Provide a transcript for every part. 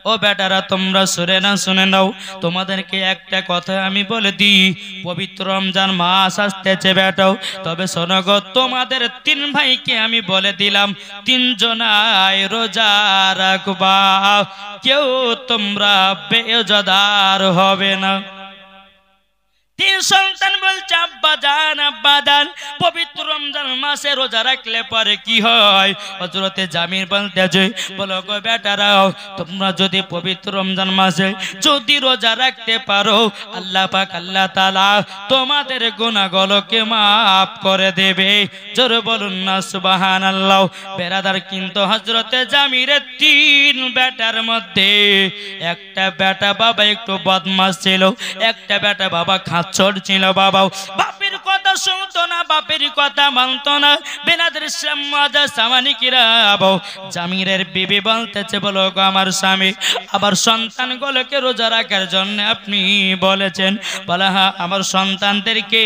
ও বেটারা তোমরা শুনে নাও, তোমাদেরকে একটা কথা আমি বলে দিই, পবিত্র রমজান মাস আসতেছে বেটাও। তবে শোনো গো, তোমাদের 3 ভাইকে আমি বলে দিলাম 3 জনায় রোজা রাখবা, কেউ তোমরা বেরোজাদার হবে না। 3 সন্তান বলছে আব্বা জান পবিত্র রমজান মাসে রোজা রাখলে পরে কি হয়? হযরতে জামির বলতেছে, বলো গো বেটারাও, তোমরা যদি পবিত্র রমজান মাসে যদি রোজা রাখতে পারো, আল্লাহ পাক আল্লাহ তাআলা তোমাদের গুনাহগুলোকে maaf করে দেবে। জোরে বলুন না সুবহানাল্লাহ। বেরাদার, কিন্তু হযরতে জামিরের 3 বেটার মধ্যে একটা বেটা বাবা একটু বদমাশ ছিল, একটা বেটা বাবা খাচ্চর ছিল। বাবাও বাপের কথা শুনতো না, বাপের কথা মানতো না। বেনাদের ইসলাম মাদার সামানিকিরা, জামিরের বিবি বলতেছে, বলো গো আমার স্বামী, আবার সন্তানগুলোকে রোজা রাখার জন্য আপনি বলেছেন। বলে হ্যাঁ, আমার সন্তানদেরকে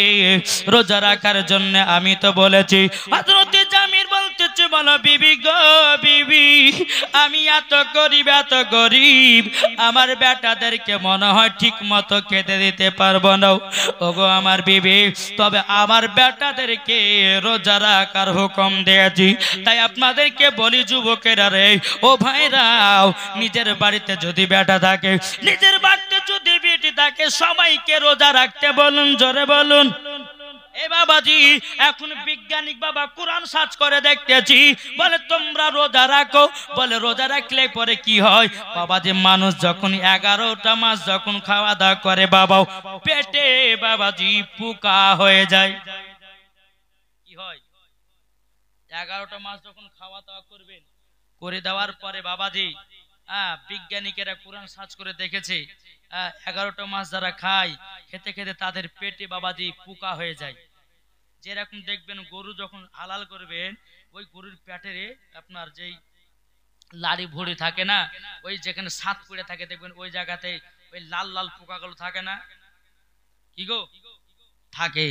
রোজা রাখার জন্য আমি তো বলেছি। হযরতে জামির বলতেছে, বলো বিবি গো বিবি, আমি এত গরিব, আমার বেটাদেরকে মনে হয় ঠিক মতো খেতে দিতে পারবো না। ওগো আমার বিবি, তবে আমার বেটাদেরকে রোজা রাখার হুকুম দিয়েছি। তাই আপনাদেরকে বলি যুবকেরা রে, ও ভাইরাও, নিজের বাড়িতে যদি বেটা থাকে, নিজের বাড়িতে যদি বেটি থাকে, সবাইকে রোজা রাখতে বলুন। জোরে বলুন। এ বাবাজি, এখন বিজ্ঞানিক বাবা কোরআন সার্চ করে দেখতেছি, বলে তোমরা রোজা রাখো। বলে রোজা রাখলে পরে কি হয় বাবাজি? মানুষ যখন 11টা মাস যখন খাওয়া দাওয়া করে বাবাও, পেটে বাবাজি পোকা হয়ে যায়। কি হয়? 11টা মাস যখন খাওয়া দাওয়া করবেন, করে দেওয়ার পরে বাবাজি, বিজ্ঞানিকেরা কোরআন সার্চ করে দেখেছে, 11টা মাস যারা খায়, খেতে খেতে তাদের পেটে বাবাজি পোকা হয়ে যায়। যেরকম দেখবেন গরু যখন হালাল করবেন, ওই গরুর পেটে আপনার যেই লাড়ি ভুড়ি থাকে না, ওই যেখানে সাত পড়ে থাকে, দেখবেন ওই জায়গাতে ওই লাল লাল পোকাগুলো থাকে না, কি গো থাকে।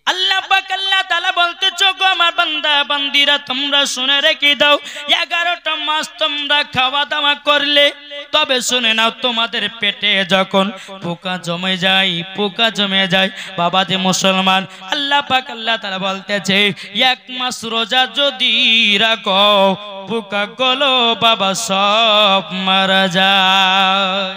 আল্লাহ পাক আল্লাহ তাআলা বলতেছে, গো আমার বান্দা বান্দিরা, তোমরা শুনে রেখে দাও, 11টা মাস তোমরা খাওয়া দাওয়া করলে, তবে শুনে নাও, তোমাদের পেটে যখন পোকা জমে যায় বাবাজি মুসলমান, আল্লাহ পাক আল্লাহ তাআলা বলতেছে, 1 মাস রোজা যদি রাখো, পোকা গুলো বাবা সব মারা যায়।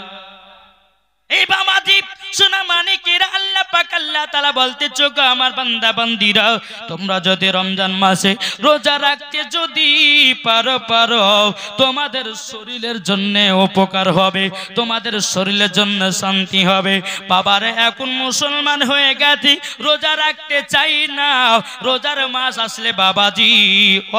এই বাবাজি সোনা মানিকেরা, আল্লাহ পাক আল্লাহ তাআলা বলতেছে, গো আমার বান্দা বান্দিরা, তোমরা যদি রমজান মাসে রোজা রাখতে যদি পারো, তোমাদের শরীরের জন্য উপকার হবে, তোমাদের শরীরের জন্য শান্তি হবে। বাবারে, এখন মুসলমান হয়ে গেছি, রোজা রাখতে চাই না। রোজার মাস আসলে বাবাজি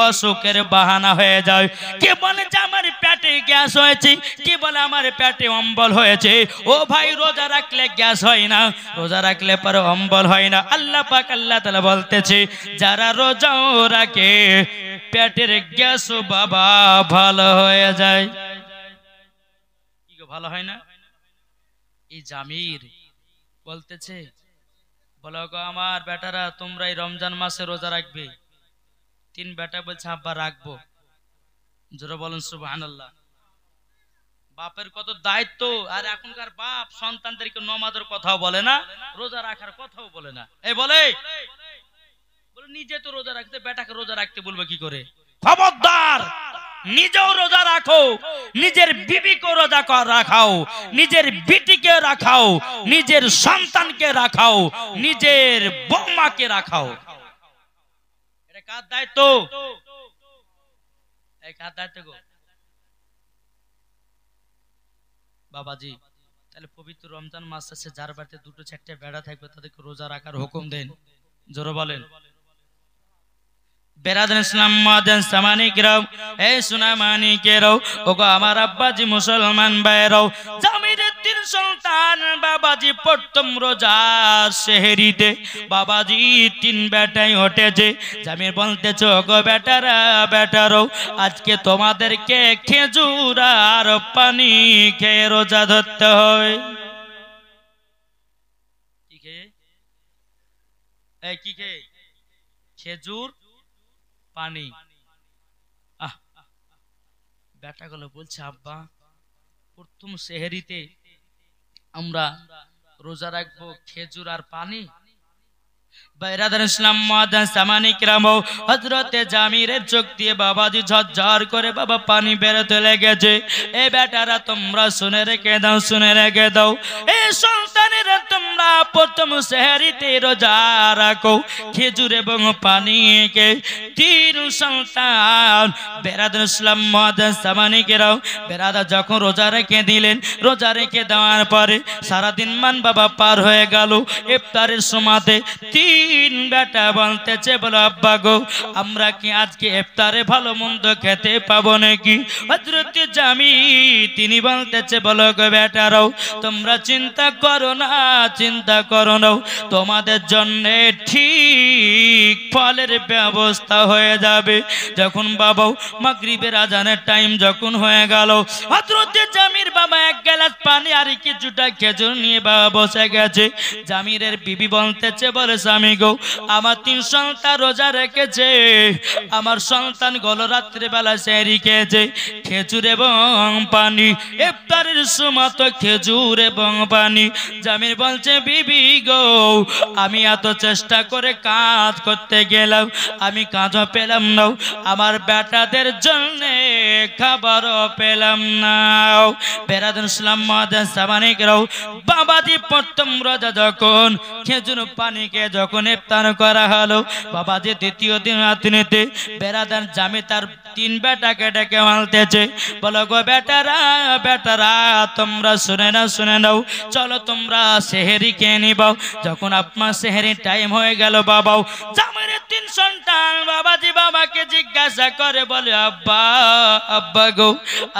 অসুখের বাহানা হয়ে যায়। কে বলে যে আমার পেটে গ্যাস হয়েছে, কে বলে আমার পেটে অম্বল হয়েছে। ও ভাই, রোজা রাখলে গ্যাস হয় না, রোজা রাখলে পরে অম্বল হয় না। আল্লাহ পাক আল্লাহ তাআলা বলতেছে, যারা রোজাও রাখে পেটের গ্যাস বাবা ভালো হয়ে যায়। কি গো, ভালো হয় না? এই জামির বলতেছে, বলো গো আমার বেটারা, তোমরা এই রমজান মাসে রোজা রাখবে। 3 বেটা বলছে আব্বা রাখবো। জোরে বলুন সুবহানাল্লাহ। বাপের কত দায়িত্ব, আর এখনকার বাপ সন্তানদেরকে নামাজের কথাও বলে না, রোজা রাখার কথাও বলে না। এই বলে নিজে তো রোজা রাখতে, বেটাকে রোজা রাখতে বলবে কি করে? খবরদার, নিজেও রোজা রাখো, নিজের বিবিকে রোজা রাখাও, নিজের বিটিকে রাখাও, নিজের সন্তানকে রাখাও, নিজের বৌমাকে রাখাও। এটা কার দায়িত্ব? এই কার দায়িত্ব গো বাবাজি? তাহলে পবিত্র রমজান মাস আছে, যার বাড়িতে 2-4টে বেড়া থাকবে, তাদেরকে রোজা রাখার হুকুম দেন। জোরে বলেন। বেরাদার ইসলাম মাদান সামানিকরাও, এই সোনা মানিকেরাও, ওগো আমার আব্বাজি মুসলমান ভাইরাও, জামিরের 3 সন্তান বাবাজি প্রথম রোজা সেহরিতে বাবাজি 3 বেটাই উঠেছে। জামির বলতেছে, ওগো বেটারাও, আজকে তোমাদেরকে খেজুর আর পানি খেয়ে রোজা ধরতে হয়। কি খেয়ে? এই কি খেয়ে? খেজুর পানি। বেটাগুলো বলছে, আব্বা প্রথম সেহরিতে আমরা রোজা রাখবো খেজুর আর পানি। হযরতে জামিরের চোখ দিয়ে বাবাজি ঝরঝর করে বাবা পানি বেরোতে লেগেছে। এ বেটারা তোমরা শুনে রেখে দাও, শুনে রেখে দাও, এই সন্তানেরা তোমরা প্রথম সেহরিতে রোজা রাখো খেজুর এবং পানিকে। তিন সন্তান বেরাদার ইসলাম মুআজ্জাজ সামানিকেরাও বেরাদা যখন রোজা রেখে দিলেন, রোজা রেখে দেওয়ার পরে সারাদিন মান বাবা পার হয়ে গেল। ইফতারের সময়তে তিন বেটা বলতেছে, বলো আব্বা গো আমরা কি আজকে ইফতারে ভালো মন্দ খেতে পাবো নাকি? হযরতে জামি তিনি বলতেছে, বলো গো বেটারাও তোমরা চিন্তা করো না, চিন্তা করো না, তোমাদের জন্য ঠিক ফলের ব্যবস্থা হয়ে যাবে। যখন বাবা মাগরিবের আজানের টাইম যখন হয়ে গেল, হযরতে জামির বাবা এক গ্লাস পানি আর কিছুটা খেজুর নিয়ে বাবা বসে গেছে। জামিরের বিবি বলতেছে, বলে স্বামী গো আমার তিন সন্তান রোজা রেখেছে, আমার সন্তান গল রাত্রে বেলা সেহরি খেয়েছে খেজুর এবং পানি, ইফতারের সময় তো খেজুর এবং পানি। জামির বলছে, বিবি গো আমি এত চেষ্টা করে কাজ করতে গেলাম, আমি কাজও পেলাম না, আমার বেটাদের জন্য খাবারও পেলাম না। বেরাদার ইসলাম মুআজ্জাজ সামানিকরাও বাবাজি প্রথম রোজা যখন খেজুর পানিকে যখন ইফতার করা হলো, বাবাজি দ্বিতীয় দিন রাত্রিতে বেরাদার জামি তার তিন বেটাকে ডেকে বলতেছে, বলো গো বেটারা, বেটারা তোমরা শুনে নাও, শুনে নাও, চলো তোমরা সেহরি খেয়ে নিবাও। যখন আপনার সেহরি টাইম হয়ে গেল, বাবাও জামির তিন সন্তান বাবাজি বাবাকে জিজ্ঞাসা করে, বলে আব্বা, আব্বা গো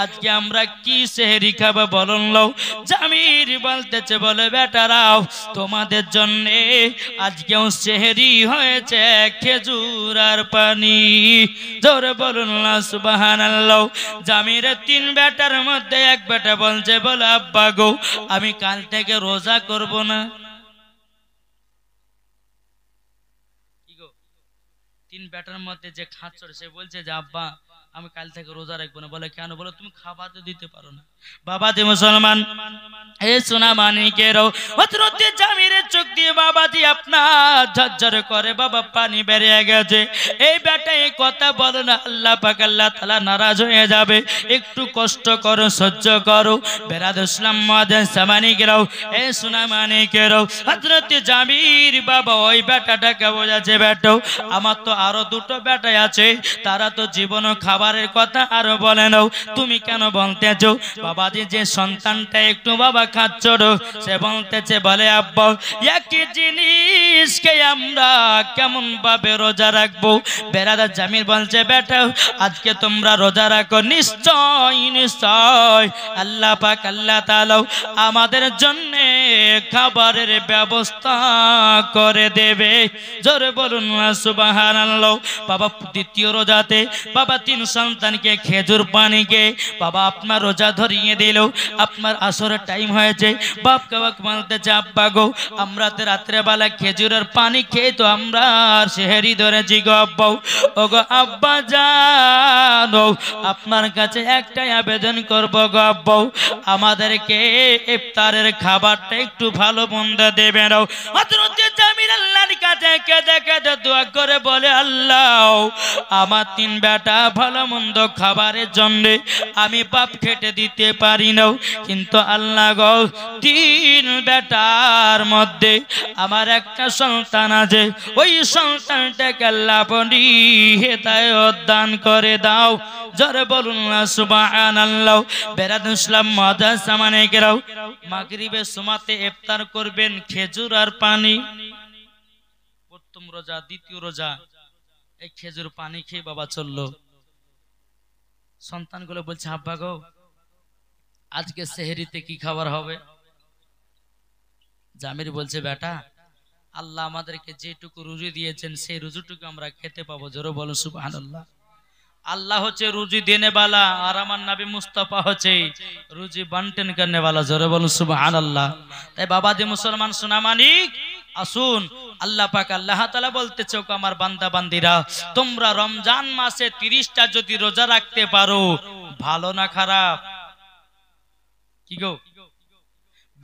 আজকে আমরা কি সেহরি খাবো বলুন লও। জামির বলতেছে, বলে বেটারাও তোমাদের জন্য আজকেও সেহরি হয়েছে খেজুর আর পানি। জোরে বলুন না সুবহানাল্লাহ। জামিরের তিন বেটার মধ্যে এক বেটা বলছে, বলে আব্বা গো আমি কাল থেকে রোজা করব না। কি গো, তিন বেটার মধ্যে যে খাচ্চর সে বলছে যে আব্বা আমি কাল থেকে রোজা রাখবো না। বলে কেন? বলে তুমি খাবার তো দিতে পারো না। বাবাজি মুসলমান এ সোনা মানিকেরও হযরতে জামিরের চোখ দিয়ে বাবাজি আপনার ঝরঝর করে বাবা পানি বেরিয়ে গেছে। এই বেটা এই কথা বলো না, আল্লাহ পাক আল্লাহ তাআলা নারাজ হয়ে যাবে, একটু কষ্ট করো, সহ্য করো। বেরাদার ইসলাম মুআজ্জাজ সামানিকেরও এ সোনা মানিকেরও হযরতে জামির বাবা ওই বেটাটাকে বোঝাচ্ছে, বেটো আমার তো আরো দুটো বেটা আছে, তারা তো জীবনও খাবারের কথা আরো বলে নাও, তুমি কেন বলতেছো? বাবাজি যে সন্তানটা একটু বাবা খাচ্ছ সে বলতেছে, বলে আব্বা একই জিনিসকে আমরা কেমন ভাবে রোজা রাখবো? বেরাদার জামির বলছে, বেটা আজকে তোমরা রোজা রাখো, নিশ্চয় নিশ্চয় আল্লাহ পাক আল্লাহ তাআলা আমাদের জন্য খাবারের ব্যবস্থা করে দেবে। জোরে বলুন না সুবহানাল্লাহ। বাবা দ্বিতীয় রোজাতে বাবা তিন সন্তানকে খেজুর পানিকে বাবা আপনার রোজা ধরিয়ে দিল। আপনার আসরের টাইম হয়েছে, বাপকে বাপ বলতেছে, আব্বা গো আমরা তো রাত্রে বেলা খেজুরের পানি খেয়ে তো আমরা সেহরি ধরেছি গো আব্বা। ও গো আব্বা জানো আপনার কাছে একটাই আবেদন করবো গো আব্বা, আমাদেরকে ইফতারের খাবারটা একটু ভালো মন্দ দেবে নাও। হযরতে জামির আল্লাহর কাছে কেঁদে কেঁদে দোয়া করে বলে, আল্লাহ আমার তিন বেটা ভালো মন্দ খাবারের জন্য আমি বাপ খেটে দিতে পারি না, কিন্তু আল্লাহ গো তিন বেটার মধ্যে আমার একটা সন্তান আছে, ওই সন্তানটাকে আল্লাহ আপনি হেদায়েত দান করে দাও। জোরে বলুন না সুবহানাল্লাহ। বেরাদার ইসলাম মুআজ্জাজ সামানিকেরাও মাগরিবের সময়তে ইফতার করবেন খেজুর আর পানি। প্রথম রোজা দ্বিতীয় রোজা এই খেজুর পানি খেয়ে বাবা চললো। সন্তানগুলো বলছে, আব্বা গো আজকে সেহরিতে কি খাবার হবে? জামির বলছে, বেটা আল্লাহ আমাদেরকে যেটুকু রুজি দিয়েছেন সেই রুজিটুকু আমরা খেতে পাবো। জোরে বলো সুবহানাল্লাহ। আল্লাহ হচ্ছে রুজি দেনে वाला আর আমার নবী মুস্তাফা হচ্ছে রুজি বন্টন করনে वाला। জোরে বলো সুবহানাল্লাহ। তাই বাবাজি মুসলমান সোনা মানিক আসুন, আল্লাহ পাক আল্লাহ তাআলা বলতেছে, ওগো আমার বান্দা বান্দিরা তোমরা রমজান মাসে 30টা যদি রোজা রাখতে পারো, ভালো না খারাপ? কি গো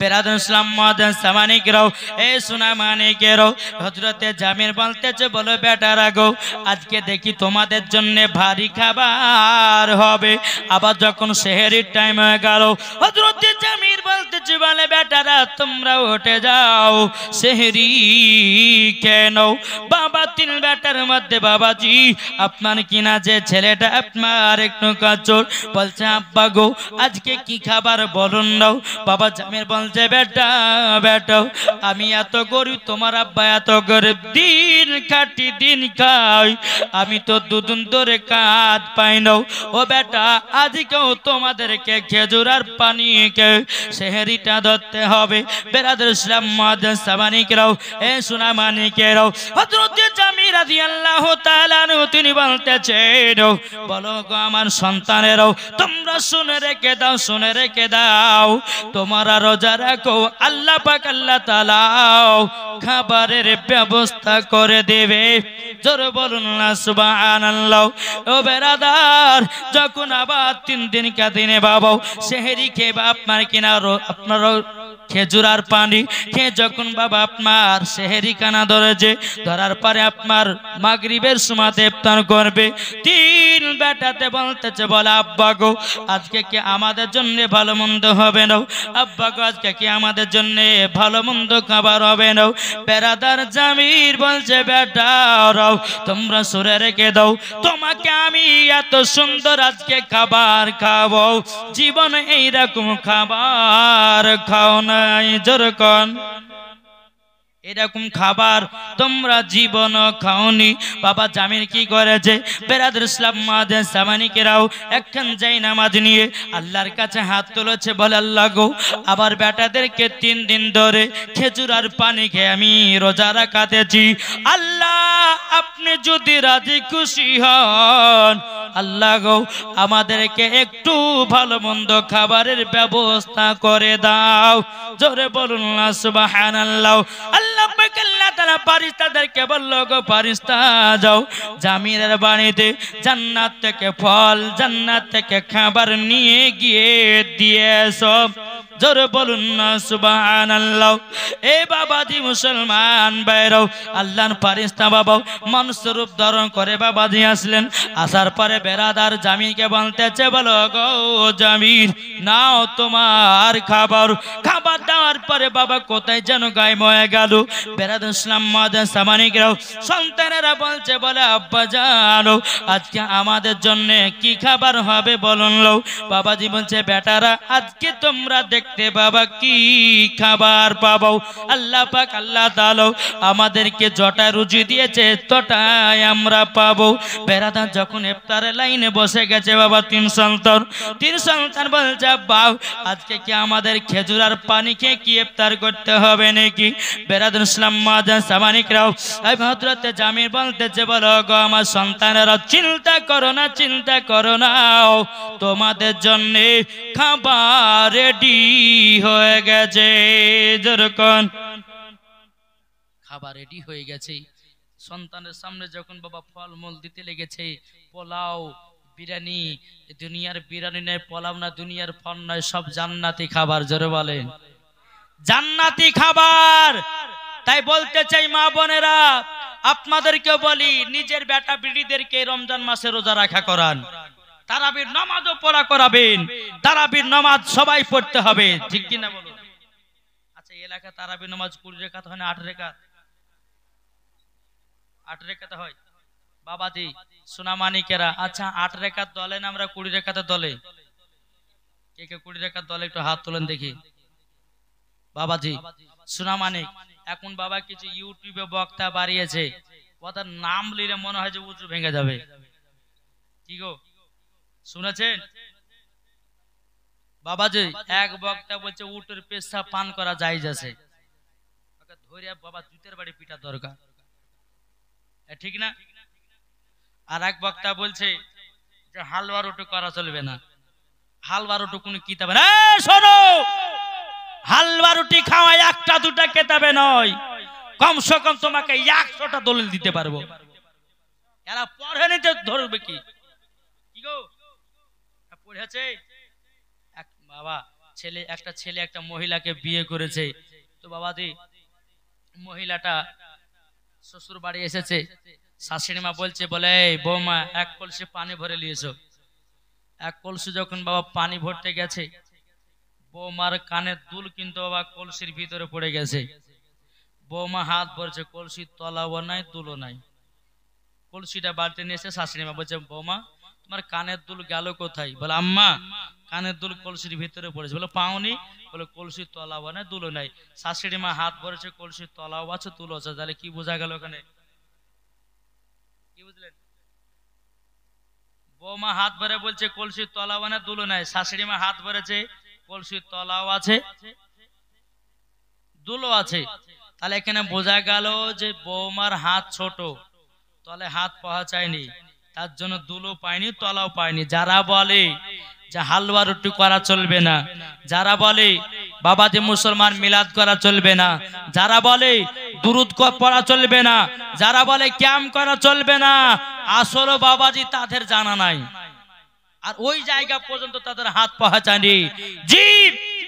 বেরাদুল ইসলাম মাদান সামানিকরাও এ সোনা মানিকেরাও হযরতে জামির বলতেছে বলো বেটারা গো আজকে দেখি তোমাদের জন্য ভারী খাবার হবে আবার যখন সেহরির টাইম হয়ে গেল হযরতে জামির বলতেছে বলে বেটারা তোমরা উঠে যাও সেহরি কেন বাবা তিন বেটার মধ্যে বাবাজি আপনার কিনা যে ছেলেটা আপনার একটু কাচর বলছে আব্বা গো আজকে কি খাবার বলুন নাও বাবা জামির বলছে বেটা বেটা আমি এত গরিব তোমার আব্বা এত গরিব দিন কাটি দিন খাই আমি তো দুদিন ধরে কাজ পাই না ও বেটা আজকেও তোমাদেরকে খেজুর আর পানিকে সেহরিটা ধরতে হবে বেরাদুল ইসলাম মাদান সামানিকরাও এ সোনা মানিকেরাও হযরত জামির রাদিয়াল্লাহু তাআলা আনহু তিনি বলতেছেন বলো গো আমার সন্তানেরাও তোমরা শুনে রেখে দাও তোমরা রোজা রাখো আল্লাহ পাক আল্লাহ তাআলা খাবারের ব্যবস্থা করে দেবে জোরে বলুন না সুবহানাল্লাহ ও বেরাদার যখন আবার 3 দিন কাদিনে বাবা সেহরি খেয়ে আপনার কিনা আপনার খেজুর আর পানি খেয়ে যখন বাবা আপনার সেহরি খানা ধরেছে ধরার পরে আপনার মাগরিবের সময়তে ইফতার করবে তিন বেটাতে বলতেছে বলে আব্বা গো আজকে কি আমাদের জন্য ভালো মন্দ হবে না আব্বা গো আজকে কি আমাদের জন্য ভালো মন্দ খাবার হবে না বেরাদার জামির বলছে বেটারাও তোমরা সরে রেখে দাও তোমাকে আমি এত সুন্দর আজকে খাবার খাবো জীবনে এইরকম খাবার খাও নাই যেরকম এরকম খাবার তোমরা জীবন খাওনি বাবা জামির কি করেছে বেরাদুল ইসলাম মাদান সামানিকেরাও একখান যাই নামাজ নিয়ে আল্লাহর কাছে হাত তুলেছে বলে আল্লাহ গো আবার বেটাদেরকে 3 দিন ধরে খেজুর আর পানি খেয়ে আমি রোজা রাখাতেছি আল্লাহ আপনি যদি রাজি খুশি হন আল্লাহ গো আমাদেরকে একটু ভালো মন্দ খাবারের ব্যবস্থা করে দাও জোরে বলুন না সুবহানাল্লাহ আল্লাহ পাক আল্লাহ তাআলা ফেরেশতাদেরকে বলল গো ফেরেশতা যাও জামিরের বাড়িতে জান্নাত থেকে ফল জান্নাত থেকে খাবার নিয়ে গিয়ে দিয়ে সব জোরে বলুন না সুবহানাল্লাহ এ বাবাজি মুসলমান ভাইরাও আল্লাহর ফেরেশতা বাবা মানুষের রূপ ধারণ করে বাবাজি আসলেন আসার পরে বেরাদার জামিরকে বলতেছে বলো গো জামির নাও তোমার খাবার দেওয়ার পরে বাবা কোথায় যেন গায়েব হয়ে গেল বেরাদুল ইসলাম মাদান সামানিকরাও সন্তানেরা বলছে বলে আব্বা জানো আজকে আমাদের জন্য কি খাবার হবে বলুন লো বাবাজি বলছে বেটারা আজকে তোমরা দেখতে বাবা কি খাবার পাবো আল্লাহ পাক আল্লাহ তাআলা আমাদেরকে যটা রুজি দিয়েছে তটাই আমরা পাবো বেরাদার যখন ইফতারের লাইনে বসে গেছে বাবা তিন সন্তান বলছে আব্বা আজকে কি আমাদের খেজুর আর পানি খেয়ে কি ইফতার করতে হবে নাকি বেরাদুল ইসলাম মাদান সামানিকরাও এই হযরত জামির বলতেছে বলো গো আমার সন্তানেরা চিন্তা করো না তোমাদের জন্য খাবার রেডি হয়ে গেছে যেরকম খাবার রেডি হয়ে গেছে সন্তানের সামনে যখন বাবা ফলমূল দিতে লেগেছে পোলাও বিরিয়ানি দুনিয়ার বিরিয়ানি নয় পোলাও না দুনিয়ার ফল নয় সব জান্নাতি খাবার জোরে বলেন জান্নাতি খাবার তাই বলতে চাই মা বোনেরা আপনাদেরকে বলি নিজের বেটা বিটিদেরকে রমজান মাসে রোজা রাখা করান তারাবির নামাজও পড়া করাবেন তারাবির নামাজ সবাই পড়তে হবে ঠিক কি না বলুন আচ্ছা এলাকা তারাবির নামাজ 20 রাকাত হয় না 8 রাকাত 8 রাকাত হয় বাবাজি সোনামানিকেরা আচ্ছা 8 রাকাত দলে না আমরা 20 রাকাতের দলে কে কে 20 রাকাত দলে একটু হাত তোলেন দেখি বাবাজি সোনামানিক এখন বাবা কিছু ইউটিউবে বক্তা বাড়িয়েছে ওদের নাম নিলে মনে হয় যে উঁচু ভেঙে যাবে কি গো শুনেছেন বাবাজি এক বক্তা বলছে উটের পেশা পান করা জায়েজ আছে ওকে ধরে বাবা জুতের বাড়ি পিটা দরকার ঠিক না আর এক বক্তা বলছে যে হালুয়া রুটি করা চলবে না হালুয়া রুটি কোন কিতাবে না শোনো হালুয়া রুটি খাওয়া একটা দুটা কিতাবে নয় কমসে কম তোমাকে 100টা দলিল দিতে পারবো এরা পড়ে নিতে ধরবে কি গো পড়েছে এক বাবা ছেলে একটা মহিলাকে বিয়ে করেছে। তো বাবাজি মহিলাটা শ্বশুর বাড়ি এসেছে, শাশুড়ি মা বলছে, বলে এই বৌমা এক কলসি পানি ভরে নিয়েছো। এক কলসি যখন বাবা পানি ভরতে গেছে, বৌমার কানের দুল কিন্তু বাবা কলসির ভিতরে পড়ে গেছে। বৌমা হাত ভরছে, কলসির তলাও নাই দুলও নাই। কলসিটা বাড়িতে নিয়ে এসে শাশুড়ি মা বলছে, বৌমা তোমার কানের দুল গেল কোথায়? বলে আম্মা কানের দুল কলসির ভিতরে পড়েছে। বলে পাওনি? বলে কলসির তলাও নাই দুলও নাই। শাশুড়ি মা হাত ভরেছে, কলসির তলাও আছে তুলো আছে। তাহলে কি বোঝা গেল ওখানে? কি বুঝলেন? বৌমা হাত ভরে বলছে কলসির তলাও নাই দুলো নাই, শাশুড়ি মা হাত ভরেছে কলসির তলাও আছে দুলো আছে। তাহলে এখানে বোঝা গেল যে বৌমার হাত ছোট, তলে হাত পৌঁছায়নি, তার জন্য দুলো পায়নি তলাও পায়নি। যারা বলে যে হালুয়া রুটি করা চলবে না, যারা বলে বাবাজি মুসলমান মিলাদ করা চলবে না, যারা বলে দুরুদ পড়া চলবে না, যারা বলে ক্যাম্প করা চলবে না, আসলে বাবাজি তাদের জানা নাই, আর ওই জায়গা পর্যন্ত তাদের হাত পৌঁছায়নি। জি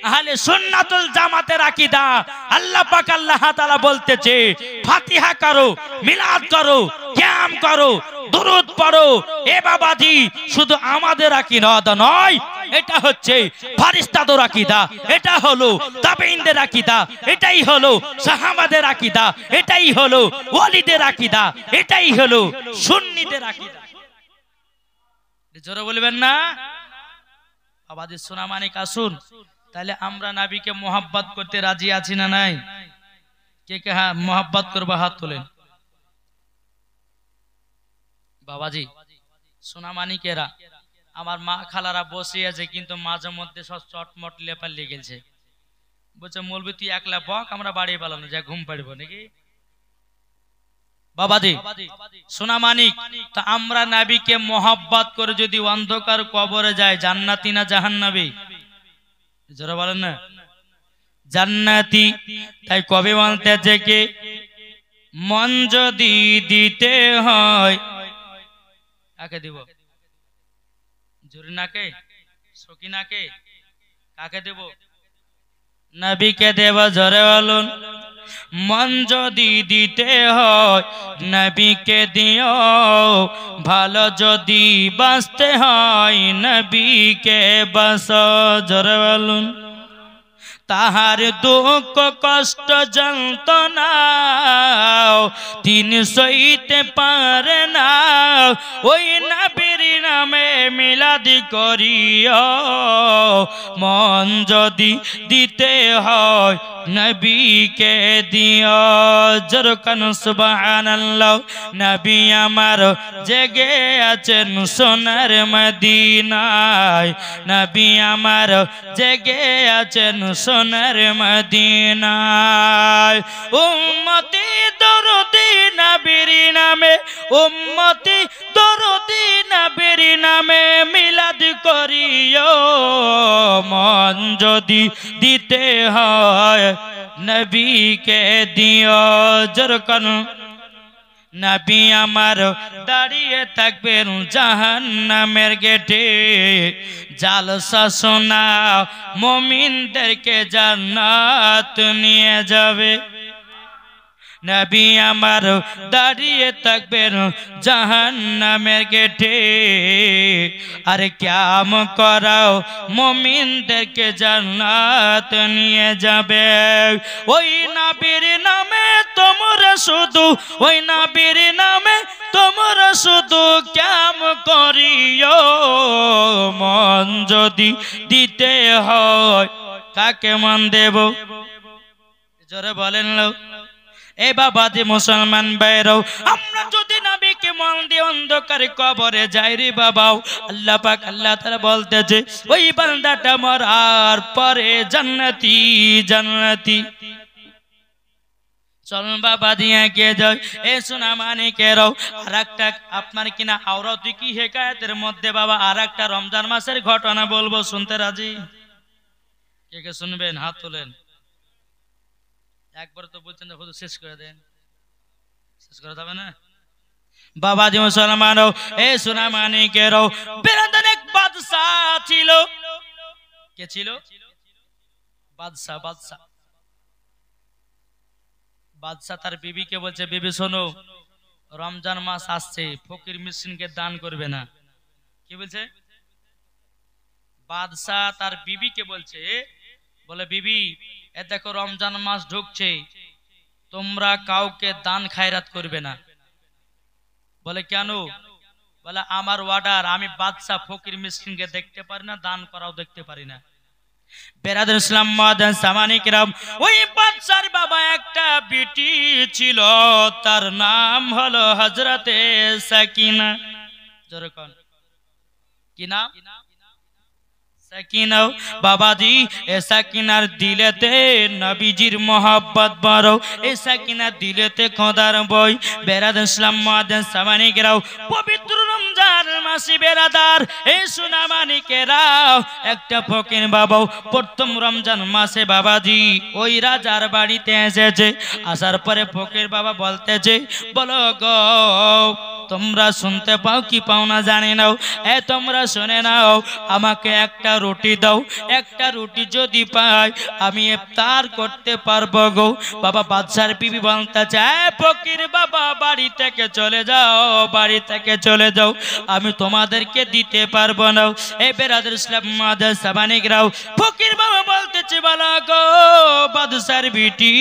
আহলে সুন্নাতুল জামাতের আকীদা, আল্লাহ পাক আল্লাহ তাআলা বলতেছে ফাতিহা করো, মিলাদ করো, কিয়াম করো, দুরূদ পড়ো। এ বাবাজি শুধু আমাদের আকীদা নয়, এটা হচ্ছে ফেরেশতাদের আকীদা, এটা হলো তাবেঈনদের আকীদা, এটাই হলো সাহাবাদের আকীদা, এটাই হলো ওয়ালিদের আকীদা, এটাই হলো সুন্নিদের আকীদা। জোরে বলবেন না? বাবাজি সোনা মানিক আসুন, তাহলে আমরা নবীকে মোহাব্বত করতে রাজি আছি না নাই? কে কে হ্যাঁ মোহাব্বত করবো হাত তোলেন। বাবাজি সোনা মানিকেরা, আমার মা খালারা বসে আছে, কিন্তু মাঝে মধ্যে সব চটমট লেপার লেগেছে। বলছে মৌলবি তুই একলা বক, আমরা বাড়ি পালানো যা ঘুম পাড়বো নাকি? বাবাজি সোনা মানিক, তা আমরা নবীকে মোহাব্বত করে যদি অন্ধকার কবরে যায়, জান্নাতি না জাহান্নামী? যারা বলেন না জান্নাতি। তাই কবি বলতেছে কি, মন যদি দিতে হয়, কাকে দিব? জুরিনাকে, সকিনাকে, কাকে দেব? নবীকে দেব। জোরে বলুন। মন যদি দিতে হয় নবীকে দিও, ভালো যদি বাঁচতে হয় নবীকে বাঁচো। জোরে বলুন। তাহার দুঃখ কষ্ট যন্ত্রণা তিনি সইতে পারে না, ওই নবীর নামে মিলাদ করিও। মন যদি দিতে হয় নবীকে দিও। জরকান সুবহানাল্লাহ। নবী আমার জেগে আছেন সোনার মদিনায়, নবী আমার জেগে আছেন সোনার মদিনায়। উম্মতি দরদি নবীর নামে, উম্মতি দরদি নবীর নামে মিলাদ করিও। মন যদি দিতে হয় নবীকে দিও। জরকান নবী আমার দাঁড়িয়ে থাকবেন জাহান্নামের গেটে, জালসা শোনা মুমিনদেরকে জান্নাত নিয়ে যাবে। নবী আমার দাঁড়িয়ে থাকবেন জাহান্নামের গেটে, আরে কিয়াম করাও মুমিনদেরকে জান্নাত নিয়ে যাবে। ওই নবীর নামে তোমরা শুধু, ওই নবীর নামে তোমরা শুধু কিয়াম করিও। মন যদি দিতে হয় কাকে মন দেব? জোরে বলেন লোক। এ বাবাজি মুসলমান ভাইরাও, আমরা যদি নবীকে মন দিয়ে অন্ধকারে কবরে যাই রে বাবাও, আল্লাহ পাক আল্লাহ তাআলা বলতেছে ওই বান্দাটা মরার পরে জান্নাতি জান্নাতি। চলুন বাবাজি এগিয়ে যাই। এ সোনা মানিকেরাও, আর একটা আপনার কিনা আওরাতি কি হেকায়েতের মধ্যে বাবা আর একটা রমজান মাসের ঘটনা বলবো, শুনতে রাজি? কে কে শুনবেন? হাত তোলেন। একবার তো বলছেন হুজুর শেষ করে দেন, শেষ করে দেবে না? বাবাজি মুসলমানও, এ সোনা মানিকেরাও, বেরাদান এক বাদশা ছিল। কে ছিল? বাদশা বাদশা বাদশা তার বিবিকে বলছে, বিবি শোনো, রমজান মাস আসছে, ফকির মিসকিনকে দান করবে না। কি বলছে? বাদশা তার বিবিকে বলছে, বলে বিবি, এ দেখো রমজান মাস ঢুকছে, তোমরা কাউকে দান খায়রাত করবে না। বলে কেন? বলে আমার অর্ডার, আমি বাদশা ফকির মিসকিনকে দেখতে পারি না, দান করাও দেখতে পারি না। বেরাদর ইসলাম মাদান সামানিকরাম, ওই বাদশার বাবা একটা বেটি ছিল, তার নাম হলো হযরতে সাকিনা। যেরকম কি নাম? সাকিনা। বাবাজি, এ সাকিনার দিলেতে নবীজির মোহাব্বত বড়, এ সাকিনার দিলেতে খোদার বই। বেরাদর ইসলাম মাদান সামানিকরাম, পবিত্র রমজান মাসে বেরাদার এই সুনামানিকেরাও, একটা ফকির বাবাও প্রথম রমজান মাসে বাবাজি ওই রাজার বাড়িতে এসেছে। আসার পরে ফকির বাবা বলতেছে, বলো গো, তোমরা শুনতে পাও কি পাও না জানি নাও, এ তোমরা শুনে নাও, আমাকে একটা রুটি দাও, একটা রুটি যদি পাই আমি ইফতার করতে পারবো গো। বাবা বাদশার বিবি বলতে চায়, ফকির বাবা বাড়ি থেকে চলে যাও, বাড়ি থেকে চলে যাও, আমি তোমাদেরকে দিতে পারবো না। এই বেরাদর ইসলাম মাদার সাবানিকরাও, ফকির বাবা বলতেছে, বলো গো বাদশার বিটি,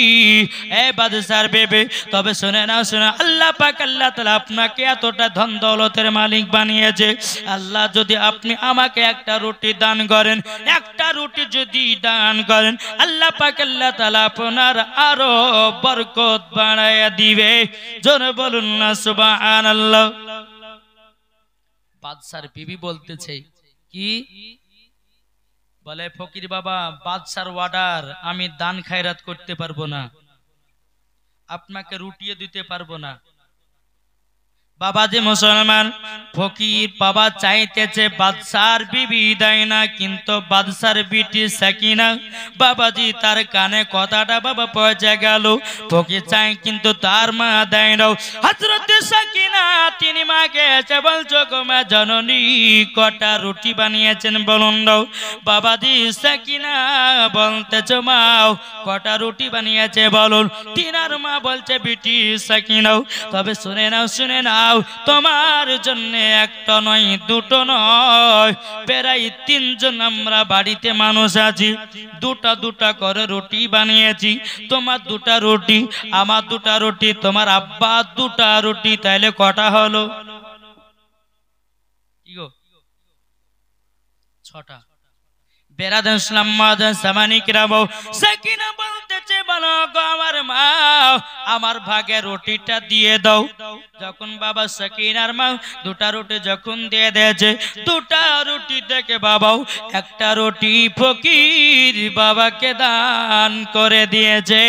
এ বাদশার বেবে, তবে শুনে নাও, শুনে, আল্লাহ পাক আল্লাহ তাআলা আপনাকে এতটা ধন দৌলতের মালিক বানিয়েছে, আল্লাহ যদি আপনি আমাকে একটা রুটি দান করেন, একটা রুটি যদি দান করেন, আল্লাহ পাক আল্লাহ তাআলা আপনার আরো বরকত বাড়ায়া দিবে। জোরে বলুন না সুবহানাল্লাহ। বাদশার বিবি বলতেছে কি? বলে ফকির বাবা, বাদশার অর্ডার, আমি দান খায়রাত করতে পারবো না, আপনাকে রুটিয়ে দিতে পারবো না। বাবাজি মুসলমান, ফকির বাবা চাইতেছে বাদশার বিবি দেয় না, কিন্তু বাদশার বিটি সাকিনা বাবাজি তার কানে কথাটা বাবা পৌঁছে গেল। ফকির চাই কিন্তু তার মা দেয় না। হযরত সাকিনা তিনি মাকে এসে বলছো, গো মা জননী, কটা রুটি বানিয়েছেন বলুন দাও। বাবাজি সাকিনা বলতেছো, মা কটা রুটি বানিয়েছে বলুন। তিনার মা বলছে, বিটি সাকিনা, তবে শুনে নাও, শুনে নাও, তোমার জন্য একটা নয়, দুটো নয়, প্রায় তিনজন আমরা বাড়িতে মানুষ আছি, দুটা দুটা করে রুটি বানিয়েছি। তোমার দুটা রুটি, আমার দুটা রুটি, তোমার আব্বা দুটা রুটি, তাইলে কটা হলো? কি গো? 6টা। বেরাদর ইসলাম মাদান সামানিকরাম, সাকিনা বলতেছে, বলো গো আমার মা, আমার ভাগে রুটিটা দিয়ে দাও। যখন বাবা সাকিনার মা দুটা রুটি যখন দিয়ে দিয়েছে, দুটা রুটি থেকে বাবাও একটা রুটি ফকির বাবাকে দান করে দিয়েছে।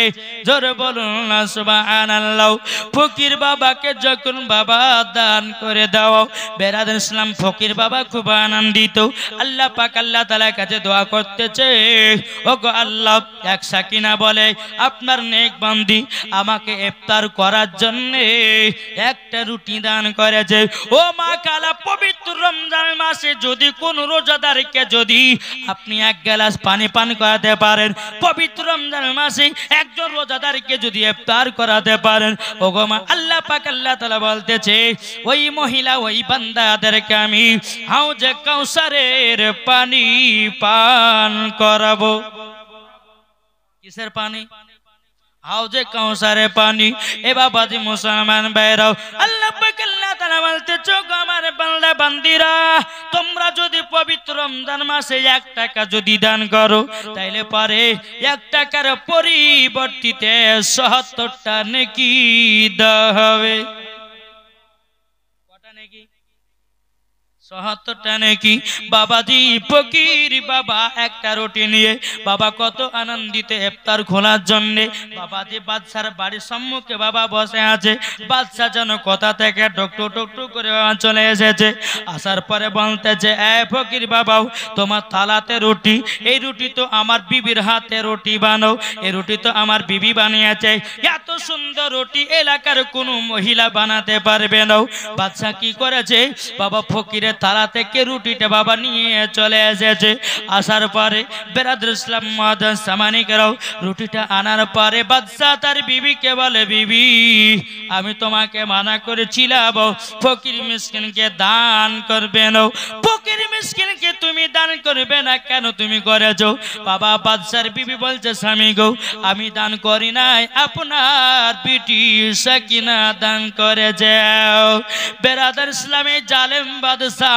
জোরে বলুন না সুবহানাল্লাহ। ফকির বাবাকে যখন বাবা দান করে দাও, বেরাদর ইসলাম ফকির বাবা খুব আনন্দিত। আল্লাহ পাক আল্লাহ তাআলার কাছে দোয়া করতেছে, ওগো আল্লাহ, এক সাকিনা বলে, আপনার নেক বান্দি আমাকে ইফতার করার জন্য একটা রুটি দান করেছে। ও মা কালা, পবিত্র রমজান মাসে যদি কোন রোজাদারকে যদি আপনি এক গ্লাস পানি পান করাতে পারেন, পবিত্র রমজান মাসে একজন রোজাদারকে যদি ইফতার করাতে পারেন, ওগো মা আল্লাহ পাক আল্লাহ তাআলা বলতেছে, ওই মহিলা ওই বান্দাদেরকে আমি হাউজে কাউসারের পানি পান করাবো। কিসের পানি? হাউজে কাউসারে পানি। এ বাবাজি মুসলমান ভাইরাও, আল্লাহ পাক আল্লাহ তাআলা বলতেছে, গো আমার বান্দা বান্দিরা, তোমরা যদি পবিত্র রমজান মাসে 1 টাকা যদি দান করো, তাইলে পারে 1 টাকার পরিবর্তিতে ৭০টা নেকি দেওয়া হবে। কটা নেকি? ৭০টা নেকি। বাবাজি ফকির বাবা একটা রুটি নিয়ে বাবা কত আনন্দিত ইফতার খোলার জন্য বাবাজি বাদশার বাড়ির সম্মুখে বাবা বসে আছে। বাদশা যেন কোথা থেকে টুকটু টুকটু করে চলে এসেছে। আসার পরে বলতেছে, এ ফকির বাবাও, তোমার থালাতে রুটি, এই রুটি তো আমার বিবির হাতে রুটি বানাও, এই রুটি তো আমার বিবি বানিয়েছে, এত সুন্দর রুটি এলাকার কোনো মহিলা বানাতে পারবে না। বাদশা কি করেছে, বাবা ফকিরের থালা থেকে রুটিটা বাবা নিয়ে চলে এসেছে। আসার পরে বেরাদর ইসলাম মুআজ্জাজ সামানিকেরাও রুটিটা আনার পরে বাদশাহ তার বিবিকে বলে, বিবি আমি তোমাকে মানা করেছিলাম ফকির মিসকিনকে দান করবে না, ফকির মিসকিনকে তুমি দান করবে না, কেন তুমি করেছো? বাবা বাদশার বিবি বলছে, স্বামী গো আমি দান করি নাই, আপনার বিটি সাকিনা দান করে যাও। বেরাদার ইসলামী জালেম বাদশাহ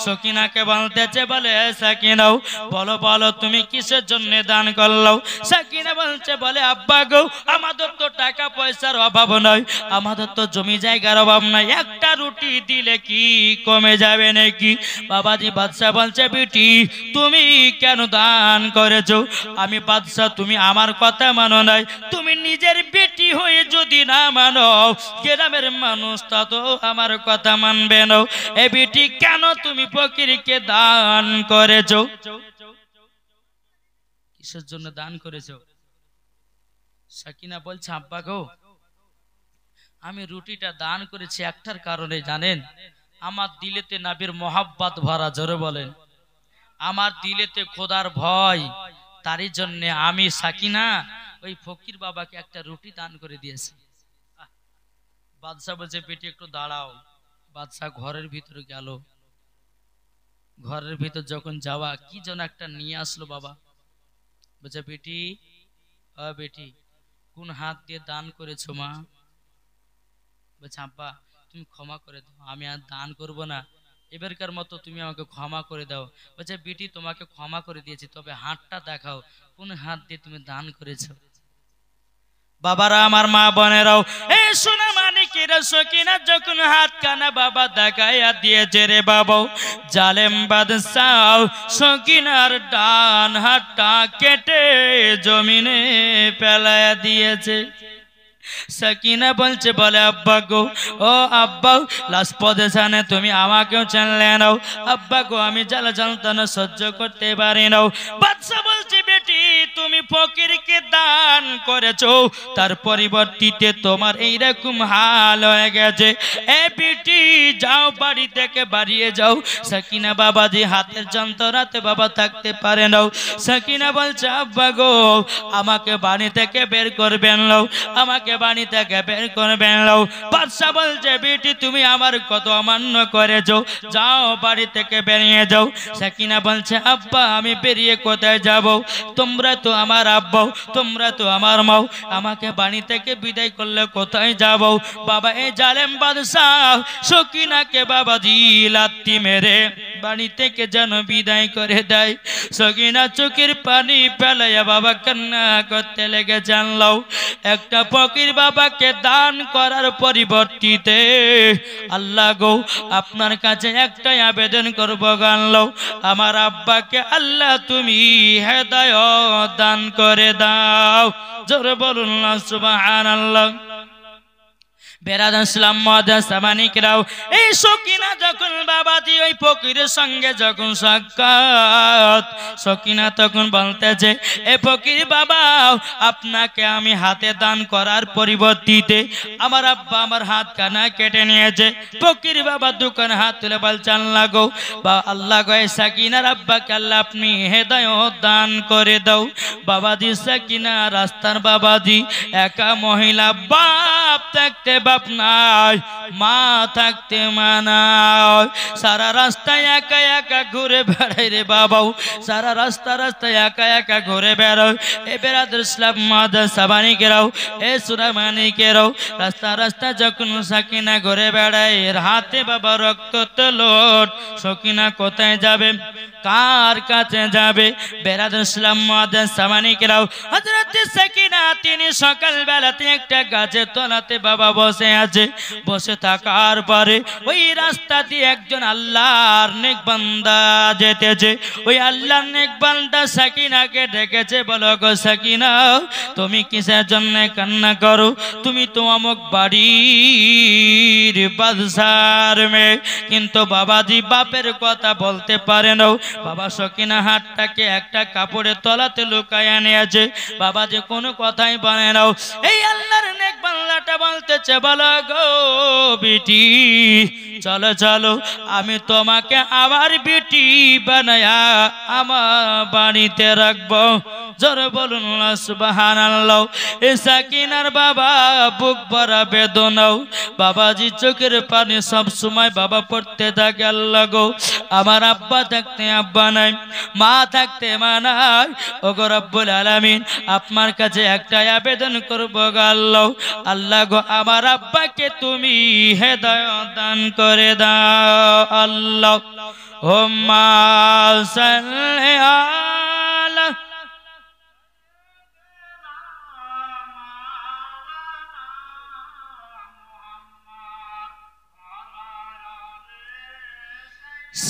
সকিনাকে বলতেছে, বলে সাকিনাও বলো বলো তুমি কিসের জন্য দান করলো? সাকিনা বলছে, বলে আব্বা গো আমাদের তো টাকা পয়সার অভাব নয়, আমাদের তো জমি জায়গার অভাব নাই, একটা রুটি দিলে কি কমে যাবে নাকি? বাবাজি বাদশাহ বলছে, বিটি তুমি কেন দান করেছো? আমি বাদশাহ, তুমি আমার কথা মানো নাই, তুমি নিজের বেটি হয়ে যদি না মানো গ্রামের মানুষ তা তো আমার কথা মানবে না। এ বেটি কেন তুমি ফকিরকে দান করেছো? কিসের জন্য দান করেছো? সাকিনা বলছে, আব্বা গো আমি রুটিটা দান করেছি একটার কারণে, জানেন? আমার দিলেতে নবীর মোহাব্বত ভরা, জোরে বলেন। আমার দিলেতে খোদার ভয়, তারই জন্য আমি সাকিনা ওই ফকির বাবাকে একটা রুটি দান করে দিয়েছি। বাদশাহ বলছে, বেটি একটু দাঁড়াও। বাদশাহ ঘরের ভিতরে গেল। ঘরের ভিতর যখন যাওয়া কি যেন একটা নিয়ে আসলো। বাবা বলছে, বেটি বেটি কোন হাত দিয়ে দান করেছো মা? বলছে, আব্বা তুমি ক্ষমা করে দাও, আমি আর দান করব না, এবারকার মতো তুমি আমাকে ক্ষমা করে দাও। বলছে, বেটি তোমাকে ক্ষমা করে দিয়েছি, তবে হাতটা দেখাও, কোন হাত দিয়ে তুমি দান করেছো? বাবারা আমার মা বোনেরাও, এই সোনা মানিকেরা সকিনা যখন হাত কানা বাবা দেখাইয়া দিয়েছে রে বাবা, জালেম বাদশাহ সকিনার ডান হাতটা কেটে জমিনে ফেলাইয়া দিয়েছে। সাকিনা বলছে, বলে আব্বা গো, ও আব্বা লাশ পজিশনে তুমি আমাকেও চিনলে নাও, আব্বা গো আমি জ্বালা যন্ত্রণা সহ্য করতে পারি নাও। বাদশা বলছে, বেটি তুমি ফকিরকে দান করেছো, তার পরিবর্তিতে তোমার এইরকম হাল হয়ে গেছে। এ বেটি যাও বাড়ি থেকে বাড়িয়ে যাও। সাকিনা বাবাজি হাতের যন্ত্রণাতে বাবা থাকতে পারে নাও। সাকিনা বলছে, আব্বা গো আমাকে বাড়ি থেকে বের করবেন নাও, আমাকে বাড়ি থেকে বের করবেন নাও। বাদশা বলছে, বেটি তুমি আমার কত অমান্য করেছো, যাও বাড়ি থেকে বেরিয়ে যাও। সাকিনা বলছে, আব্বা আমি বেরিয়ে কোথায় যাব? তোমরা তো আমার আব্বা, তোমরা তো আমার মাও, আমাকে বাড়ি থেকে বিদায় করলে কোথায় যাব? বাবা এই জালেম বাদশাহ সকিনাকে বাবাজি লাত্তি মেরে বাড়ি থেকে যেন বিদায় করে দেয়। সকিনা চোখের পানি ফেলাইয়া বাবা কান্না করতে লেগে, জানলাও একটা ফকির বাবাকে দান করার পরিবর্তিতে আল্লাহ গো আপনার কাছে একটাই আবেদন করবো, গানলো আমার আব্বাকে আল্লাহ তুমি হেদায়েত দান করে দাও। জোরে বলুন না সুবহানাল্লাহ। বেরাদার ইসলাম মুআজ্জাজ সামানিকরাও, এই সকিনা যখন বাবাজি ওই ফকিরের সঙ্গে যখন সাক্ষাৎ, সকিনা তখন বলতেছে, এ ফকির বাবা আপনাকে আমি হাতে দান করার পরিবর্তিতে আমার আব্বা আমার হাত কানা কেটে নিয়েছে। ফকির বাবা দোকান হাত তুলে বলছে, আল্লাহ গো বা আল্লাহ গো সাকিনার আব্বাকে আল্লাহ আপনি হেদায়েত দান করে দাও। বাবাজি সাকিনা রাস্তার বাবাজি একা মহিলা, বাপ থাকতে বাপ নাই, মা থাকতে মা নাই, সারা রাস্তায় একা একা ঘুরে বেড়ায় রে বাবাও, সারা রাস্তায় একা একা ঘুরে বেড়াও। এ বেরাদার ইসলাম মুআজ্জাজ সামানিকেরাও, এ সুরা মানিকেরাও, রাস্তা যখন সাকিনা ঘুরে বেড়ায়, এর হাতে বাবা রক্ত তলোট। সকিনা কোথায় যাবে, কার কাছে যাবে? বেরাদার ইসলাম মুআজ্জাজ সামানিকেরাও, হযরত সাকিনা তিনি সকাল বেলাতে একটা গাছের তলাতে বাবা বসে আছে। বসে থাকার পরে ওই রাস্তা দিয়ে একজন আল্লাহর নেক বান্দা যেতেছে। ওই আল্লাহর নেক বান্দা সাকিনাকে ডেকেছে, বলো গো সাকিনা তুমি কিসের জন্য কান্না করো? তুমি তো অমুক বাড়ির বাদশার মেয়ে, কিন্তু বাবাজি বাপের কথা বলতে পারে না। বাবা সকিনা হাতটাকে একটা কাপড়ের তলাতে লুকায়া নিয়েছে, বাবাজি কোনো কথাই বলে না। এই আল্লাহর নেক বান্দাটা বলতেছে, বলো গো বিটি চলো চলো আমি তোমাকে আমার বেটি বানায়া আমার বাড়িতে রাখবো। জোরে বলুন সুবহানাল্লাহ। এ সাকিনার বাবা বুক ভরা বেদনাও, বাবাজি চোখের পানি সব সময় বাবা পড়তে থাকে। আল্লাহ গো, আমার আব্বা থাকতে আব্বা নাই, মা থাকতে মা নাই। ও গো রব্বুল আলামিন, আপনার কাছে একটাই আবেদন করব গো আল্লাহ, আল্লাহ গো আমার আব্বাকে তুমি হেদায়েত দান করে দাও। আল্লাহ হুম্মা সাল্লি আলা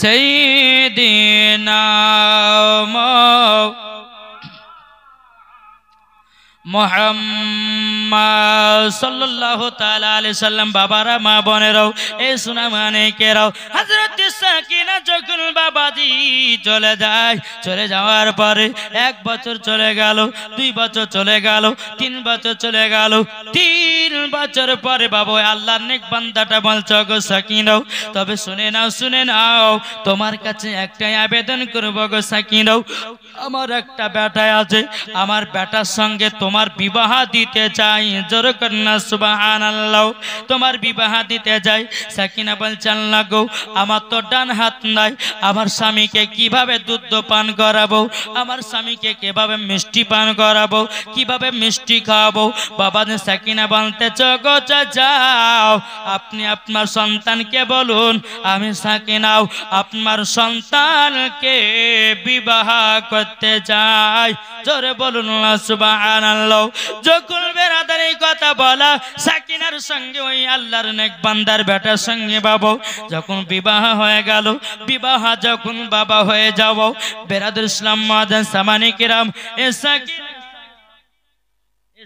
সাইয়্যিদিনা মুহাম্মদ সাল্লাল্লাহু তাআলা আলাইহি সাল্লাম। বাবারা মা বোনেরাও এই সোনা মানিকেরাও, হযরত সাকিনা যখন বাবাজি চলে যায়, চলে যাওয়ার পরে 1 বছর চলে গেল, 2 বছর চলে গেল, 3 বছর চলে গেল। 3 বছর পরে বাবা আল্লাহর নেক বান্দাটা বলছো গো সাকিনাও, তবে শুনে নাও তোমার কাছে একটাই আবেদন করব গো সাকিনাও, আমার একটা বেটা আছে, আমার বেটার সঙ্গে তোমার বিবাহ দিতে চাই। জোরে কন্না সুবহানাল্লাহ। তোমার বিবাহ দিতে যাই। সাকিনা বলছে আল্লাহ গো, আমার তো ডান হাত নাই, আমার স্বামীকে কিভাবে দুধ পান করাবো, আমার স্বামীকে কিভাবে মিষ্টি পান করাবো, কিভাবে মিষ্টি খাওয়াবো। বাবা সাকিনা বলতে গো যাও, আপনি আপনার সন্তানকে বলুন আমি সাকিনাও আপনার সন্তানকে বিবাহ করতে চাই। জোরে বলুন সুবহানাল্লাহ। যখন বেরাদার এই কথা বলা, সাকিনার সঙ্গে ওই আল্লাহর নেক বান্দার বেটার সঙ্গে বাবা যখন বিবাহ হয়ে গেল, বিবাহ যখন বাবা হয়ে যাব, বেরাদার ইসলাম মাদান সামানি কিরাম, এ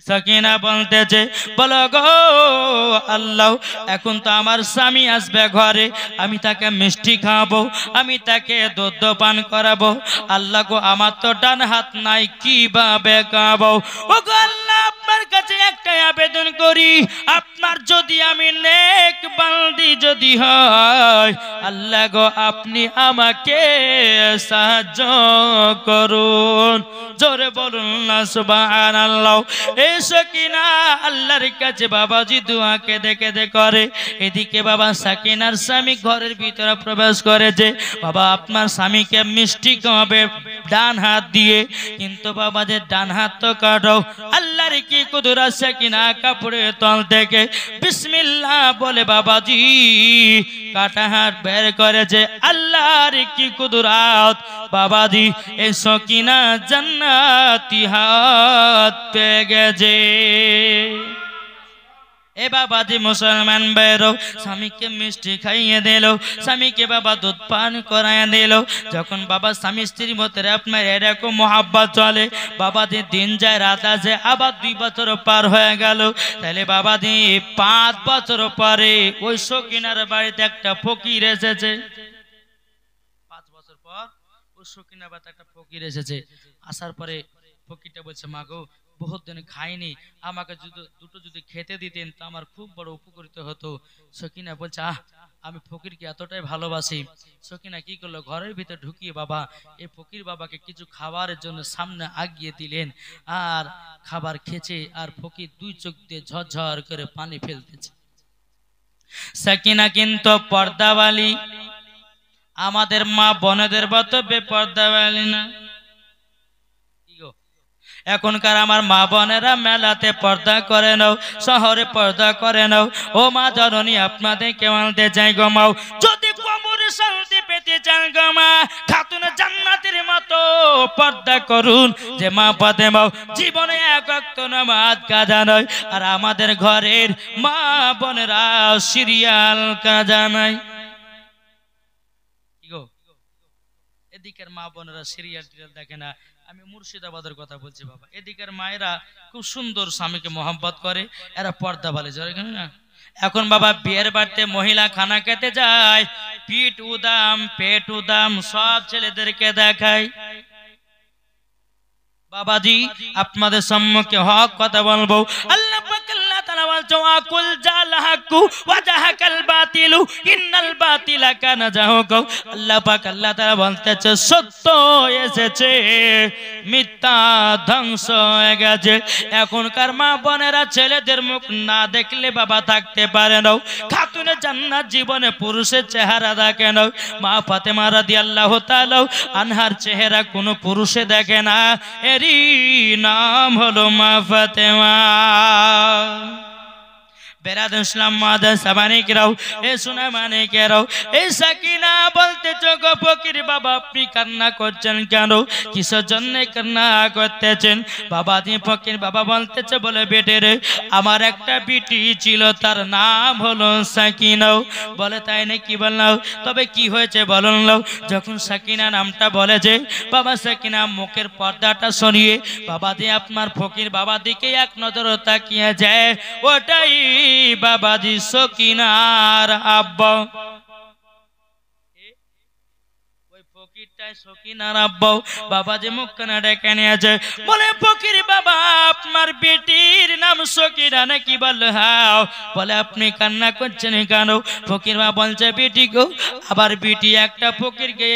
সাকিনা বলতেছে বলো গো আল্লাহ, এখন তো আমার স্বামী আসবে ঘরে, আমি তাকে মিষ্টি খাওয়াবো, আমি তাকে দুধ পান করাবো। আল্লাহ গো, আমার তো ডান হাত নাই, কিভাবে খাওয়াবো? ও গো আল্লাহ, আপনার কাছে একটাই আবেদন করি, আপনার যদি আমি নেক বান্দি যদি হয়, আল্লাহ গো আপনি আমাকে সাহায্য করুন। জোরে বলুন না সুবহানাল্লাহ। এই সাকিনা আল্লাহর কাছে বাবাজি দোয়াকে দেখে করে। এদিকে বাবা সাকিনার স্বামী ঘরের ভিতরে প্রবেশ করে যে বাবা আপনার স্বামীকে মিষ্টি খাওয়াবে ডান হাত দিয়ে, কিন্তু বাবা যে ডান হাত তো কাটো। আল্লাহর কি কুদরত, সাকিনা কাপড়ের তল থেকে বিসমিল্লাহ বলে বাবাজি কাটা হাত বের করেছে। আল্লাহর কি কুদরত, বাবাজি এই সাকিনা জান্নাতি হাত পেয়ে গেছে। এ বাবাজি মুসলমান বেরো, স্বামীকে মিষ্টি খাইয়ে দিল, স্বামীকে বাবা দুধ পান করাইয়া দিল। যখন বাবা স্বামী স্ত্রীর মধ্যে আপনার এরকম মহাব্বত চলে, বাবাজি দিন যায় রাত আসে, আবার 2 বছর পার হয়ে গেল। তাহলে বাবাজি 5 বছর পরে ওই সকিনার বাড়িতে একটা ফকির এসেছে। 5 বছর পর ওই সকিনার বাড়িতে একটা ফকির এসেছে। আসার পরে ফকিরটা বলছে মা গো, বহুত দিন খাইনি, আমাকে দুটো যদি খেতে দিতেন তো আমার খুব বড় উপকৃত হতো। সকিনা বলছে আমি ফকিরকে এতটাই ভালোবাসি। সকিনা কি করলো, ঘরের ভিতরে ঢুকিয়ে বাবা এই ফকির বাবাকে কিছু খাবারের জন্য সামনে আগিয়ে দিলেন, আর খাবার খেছে, আর ফকির 2 চোখ দিয়ে ঝরঝর করে পানি ফেলতেছে। সকিনা কিন্তু পর্দাওয়ালি, আমাদের মা বোনেদের মতো বেপর্দাওয়ালি না। এখনকার আমার মা বোনেরা মেলাতে পর্দা করে নাও, শহরে পর্দা করে নাও। ও মা জননী, আপনাদের কেমনতে চাই গো মাও, যদি কবরে শান্তি পেতে চান গো মা, খাতুন জান্নাতের মতো পর্দা করুন। যে মা ফাতেমাও জীবনে 1 ওয়াক্ত নামাজ কাজা নয়, আর আমাদের ঘরের মা বোনেরা সিরিয়াল কাজা নাই। কি গো, এদিকের মা বোনেরা সিরিয়াল টিরিয়াল দেখে না। আমি মুর্শিদাবাদের কথা বলছি বাবা। এদিকের মায়েরা খুব সুন্দর স্বামীকে মোহাম্মত করে, এরা পর্দা বলে না। এখন বাবা বিয়ের বাড়িতে মহিলা খানা খেতে যায়, পিঠ উদাম পেট উদাম সব ছেলেদেরকে দেখায়। বাবাজি আপনাদের সম্মুখে হক কথা বলবো। আল্লাহ পাক আল্লাহ তাআলা ওয়াকুল জাল হাক্কু ওয়া জাহাকাল বাতিলু ইন্নাল বাতিলা কানা জাহুকা। আল্লাহ পাক আল্লাহ তাআলা বলতেছে সত্য এসেছে, মিথ্যা ধ্বংস হয়ে গেছে। এখনকার মা বোনেরা ছেলেদের মুখ না দেখলে বাবা থাকতে পারে না। খাতুনে জান্নাত জীবনে পুরুষের চেহারা দেখে না। মা ফাতেমা রাদিয়াল্লাহু তাআলা আনহার চেহারা কোনো পুরুষে দেখে না, এরই নাম হলো মা ফাতেমা। বেরাদুল ইসলাম মাদ্রাসা মানিকরাও, এ সোনা মানিকেরাও, এই সাকিনা বলতেছো গো ফকির বাবা আপনি কান্না করছেন কেন, কিসের জন্য কান্না করতেছেন? বাবা দিয়ে ফকির বাবা বলতেছে বলে বেটে রে আমার একটা বিটি ছিল তার নাম হলো সাকিনাও। বলে তাই নাকি? বললাম তবে কি হয়েছে বলুন। যখন সাকিনা নামটা বলে যে বাবা সাকিনা মুখের পর্দাটা সরিয়ে বাবা দিয়ে আপনার ফকির বাবা দিকে এক নজর তাকিয়ে যায়, ওটাই বাবাজি সকিনার আব্বা। ওই ফকিরটাই সকিনার আব্বা। বাবাজি মুখখানা ডেকে নিয়েছে, বলে ফকির বাবা আপনার বেটির নাম সকিনা নাকি? বলে হ্যাঁ। বলে আপনি কান্না করছেন কেন? ফকির বাবা বলছে বেটি গো, আবার বেটি একটা ফকিরকে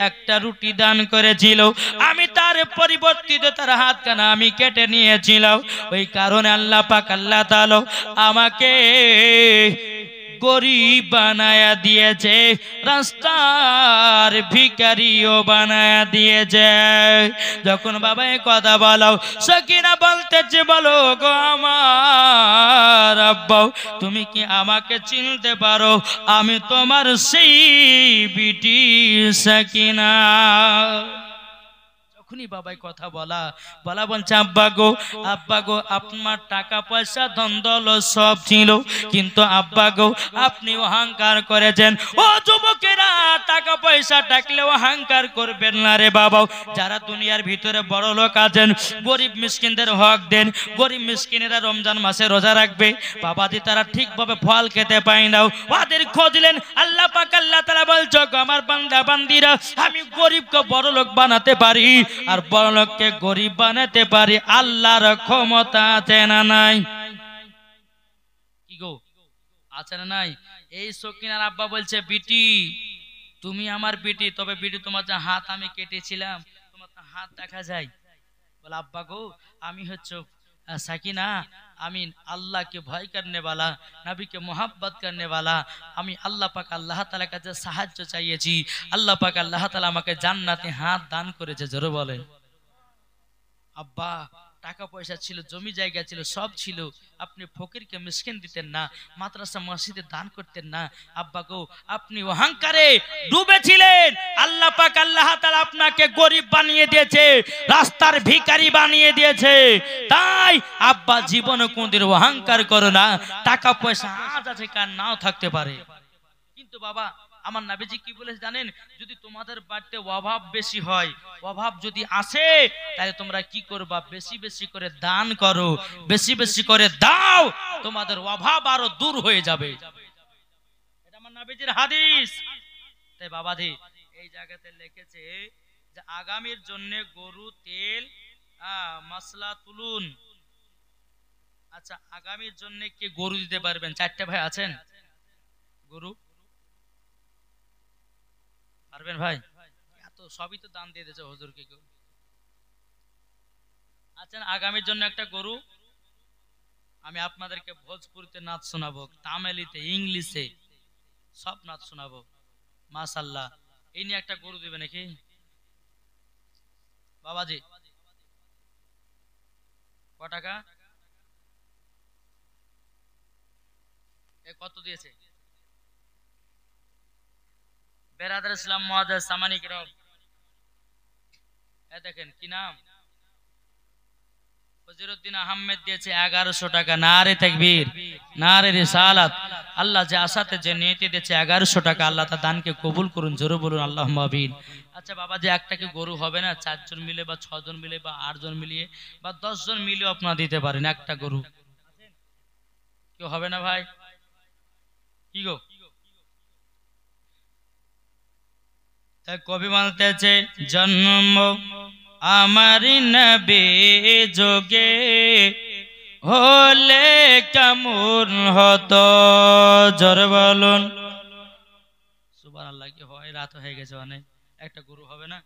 একটা রুটি দান করেছিল, আমি তার পরিবর্তিত তার হাতখানা আমি কেটে নিয়েছিলাম। ওই কারণে আল্লাহ পাক আল্লাহ তাআলা আমাকে গরিব বানায়া দিয়েছে, রাস্তার ভিখারিও বানায়া দিয়েছে। যখন বাবা এই কথা বলো সকিনা বলতেছে বলো গো আমার আব্বা তুমি কি আমাকে চিনতে পারো? আমি তোমার সেই বিটি সকিনা। যখনই বাবাই কথা বলা বলছে আব্বা গো আপনার টাকা পয়সা ধন দৌলত সব ছিল, কিন্তু আব্বা গো আপনি অহংকার করেছেন। ও যুবকেরা টাকা পয়সা থাকলে অহংকার করবেন না রে বাবা। যারা দুনিয়ার ভিতরে বড় লোক আছেন গরিব মিসকিনদের হক দেন। গরিব মিসকিনেরা রমজান মাসে রোজা রাখবে, বাবাজি তারা ঠিকভাবে ফল খেতে পায় না, ওদের খোঁজলেন। আল্লাহ পাক আল্লাহ তাআলা বলছো আমার বান্দা বান্দিরা আমি গরিবকে বড় লোক বানাতে পারি আর বড় লোককে গরিব বানাতে পারি। আল্লাহর ক্ষমতা আছে না নাই? কি গো আছে না নাই? এই সকিনার আব্বা বলছে বিটি তুমি আমার বিটি, তবে বিটি তোমার যে হাত আমি কেটেছিলাম তোমার তো হাত দেখা যায়। বলে আব্বা গো আমি হচ্ছে সাকিনা, আমি अल्लाह के भय करने वाला, नबी के मोहब्बत करने वाला, আমি আল্লাহ পাক আল্লাহ তাআলার কাছে সাহায্য চাইয়েছি। আল্লাহ পাক আল্লাহ তাআলা আমাকে জান্নাতে হাত দান করেছে। জোরে বলে আব্বা টাকা পয়সা ছিল, জমি জায়গা ছিল, সব ছিল, আপনি ফকিরকে মিসকিন দিতেন না, মাদ্রাসা মসজিদে দান করতেন না। আব্বা গো আপনি অহংকারে ডুবেছিলেন, আল্লাহ পাক আল্লাহ তাআলা আপনাকে গরিব বানিয়ে দিয়েছে, রাস্তার ভিখারি বানিয়ে দিয়েছে। তাই আব্বা জীবনে কোনদিন অহংকার করো না। টাকা পয়সা আজ আছে কার নাও থাকতে পারে, কিন্তু বাবা আমার নবীজি কি বলেছে জানেন? যদি তোমাদের বাড়িতে অভাব বেশি হয়, অভাব যদি আসে তাহলে তোমরা কি করবা? বেশি বেশি করে দান করো, বেশি বেশি করে দাও, তোমাদের অভাব আরো দূর হয়ে যাবে। এটা আমার নবীজির হাদিস। তাই বাবাজি এই জায়গাতে লিখেছে যে আগামীর জন্য গরু তেল মশলা তুলুন। আচ্ছা আগামীর জন্য কে গরু দিতে পারবেন? চারটে ভাই আছেন গরু পারবেন ভাই? এত সবই তো দান দিয়ে দিয়েছে হুজুরকে। কেউ আছেন আগামীর জন্য একটা গরু? আমি আপনাদেরকে ভোজপুরিতে নাচ শোনাবো, তামিলিতে, ইংলিশে সব নাচ শোনাবো। মাশাআল্লাহ এই নিয়ে একটা গরু দিবে নাকি বাবাজি? ক টাকা? কত দিয়েছে? বেরাদার ইসলাম মুআজ্জাজ সামানিক রব, দেখেন কি নাম? ফজরুদ্দিন আহমেদ দিয়েছে 1100 টাকা। নারে তাকবীর, নারে রিসালাত। আল্লাহ যে আশাতে যে নিয়তে দিয়েছে 1100 টাকা, আল্লাহ তার দানকে কবুল করুন। জোরে বলুন আল্লাহুম্মা আমিন। আচ্ছা বাবা যে একটা কি গরু হবে না? 4 জন মিলে বা 6 জন মিলে বা 8 জন মিলিয়ে বা 10 জন মিলেও আপনারা দিতে পারেন একটা গরু। কেউ হবে না ভাই? কি গো তাই কবি বলতেছে জন্ম আমার নবী যোগে হলে কেমন হতো জোরে বলুন সুবহানাল্লাহ। কি হয়, রাত হয়ে গেছে, অনেক একটা গরু হবে না?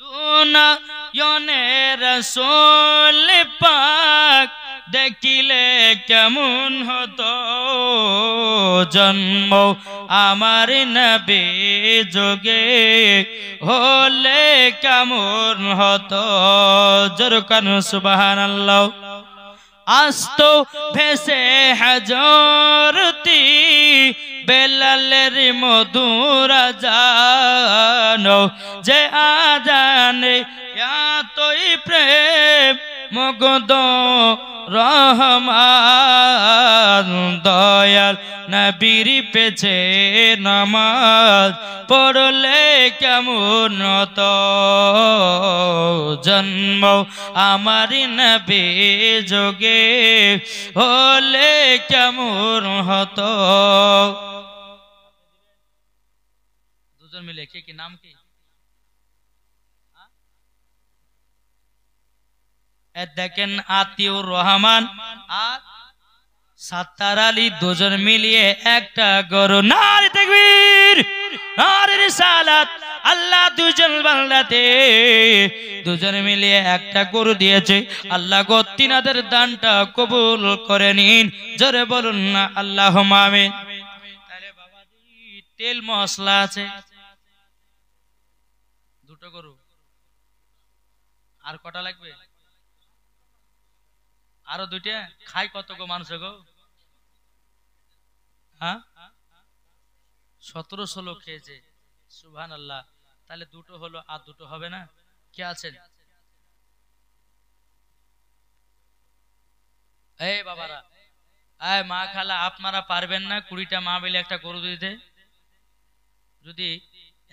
দুনয়নের রাসূল পাক দেখিলে কেমন হতো জন্ম আমার নবী যোগে হলে কেমন হতো জোরে কান সুবহানাল্লাহ। আস্ত ভেসে হাজরতি বেলালের মধুর আজান যে আজানে এতই প্রেম মগদ রহমান দয়াল নবীর পেছে নামাজ পড়লে কেমন হতো জন্ম আমার নবী যোগে হলে কেমন হতো। দুজন মিলে কি নাম কি? দেখেন আতিউর রহমান আর সাত্তার আলী দুজন মিলিয়ে একটা গরু। নারে তাকবীর, নারে রিসালাত। আল্লাহ দুজন বান্দাতে দুজন মিলিয়ে একটা গরু দিয়েছে। আল্লাহ গো তিনাদের দানটা কবুল করে নিন, জোরে বলুন না আল্লাহুম্মা আমিন। তাহলে বাবাজি তেল মশলা আছে, দুটো গরু, আর কটা লাগবে? আরো দুইটা। খাই কত গো মানুষ গো? 1700 লোক খেয়েছে। সুবহানাল্লাহ। তাহলে দুটো হলো, আর দুটো হবে না? কে আছেন? এই বাবারা, এই মা খালা, আপনারা পারবেন না 20টা মা মিলে একটা গরু দিতে? যদি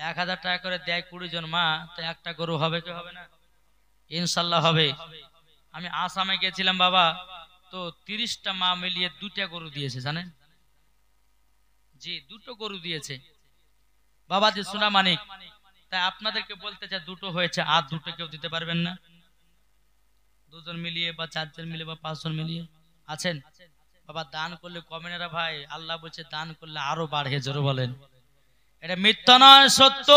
1000 টাকা করে দেয় 20 জন মা, তো একটা গরু হবে কি হবে না? ইনশাল্লাহ হবে। আমি আসামে গেছিলাম বাবা, তো 30টা মা মিলিয়ে 2টা গরু দিয়েছে, জানেন? জি, দুটো গরু দিয়েছে বাবাজি সোনা মানিক। তাই আপনাদেরকে বলতে চাই, দুটো হয়েছে, আর দুটো কেউ দিতে পারবেন না? দুজন মিলিয়ে বা 4 জন মিলিয়ে বা 5 জন মিলিয়ে আছেন? বাবা দান করলে কমে না ভাই, আল্লাহ বলছে দান করলে আরো বাড়ে, জোরে বলেন। এটা মিথ্যা নয়, সত্য।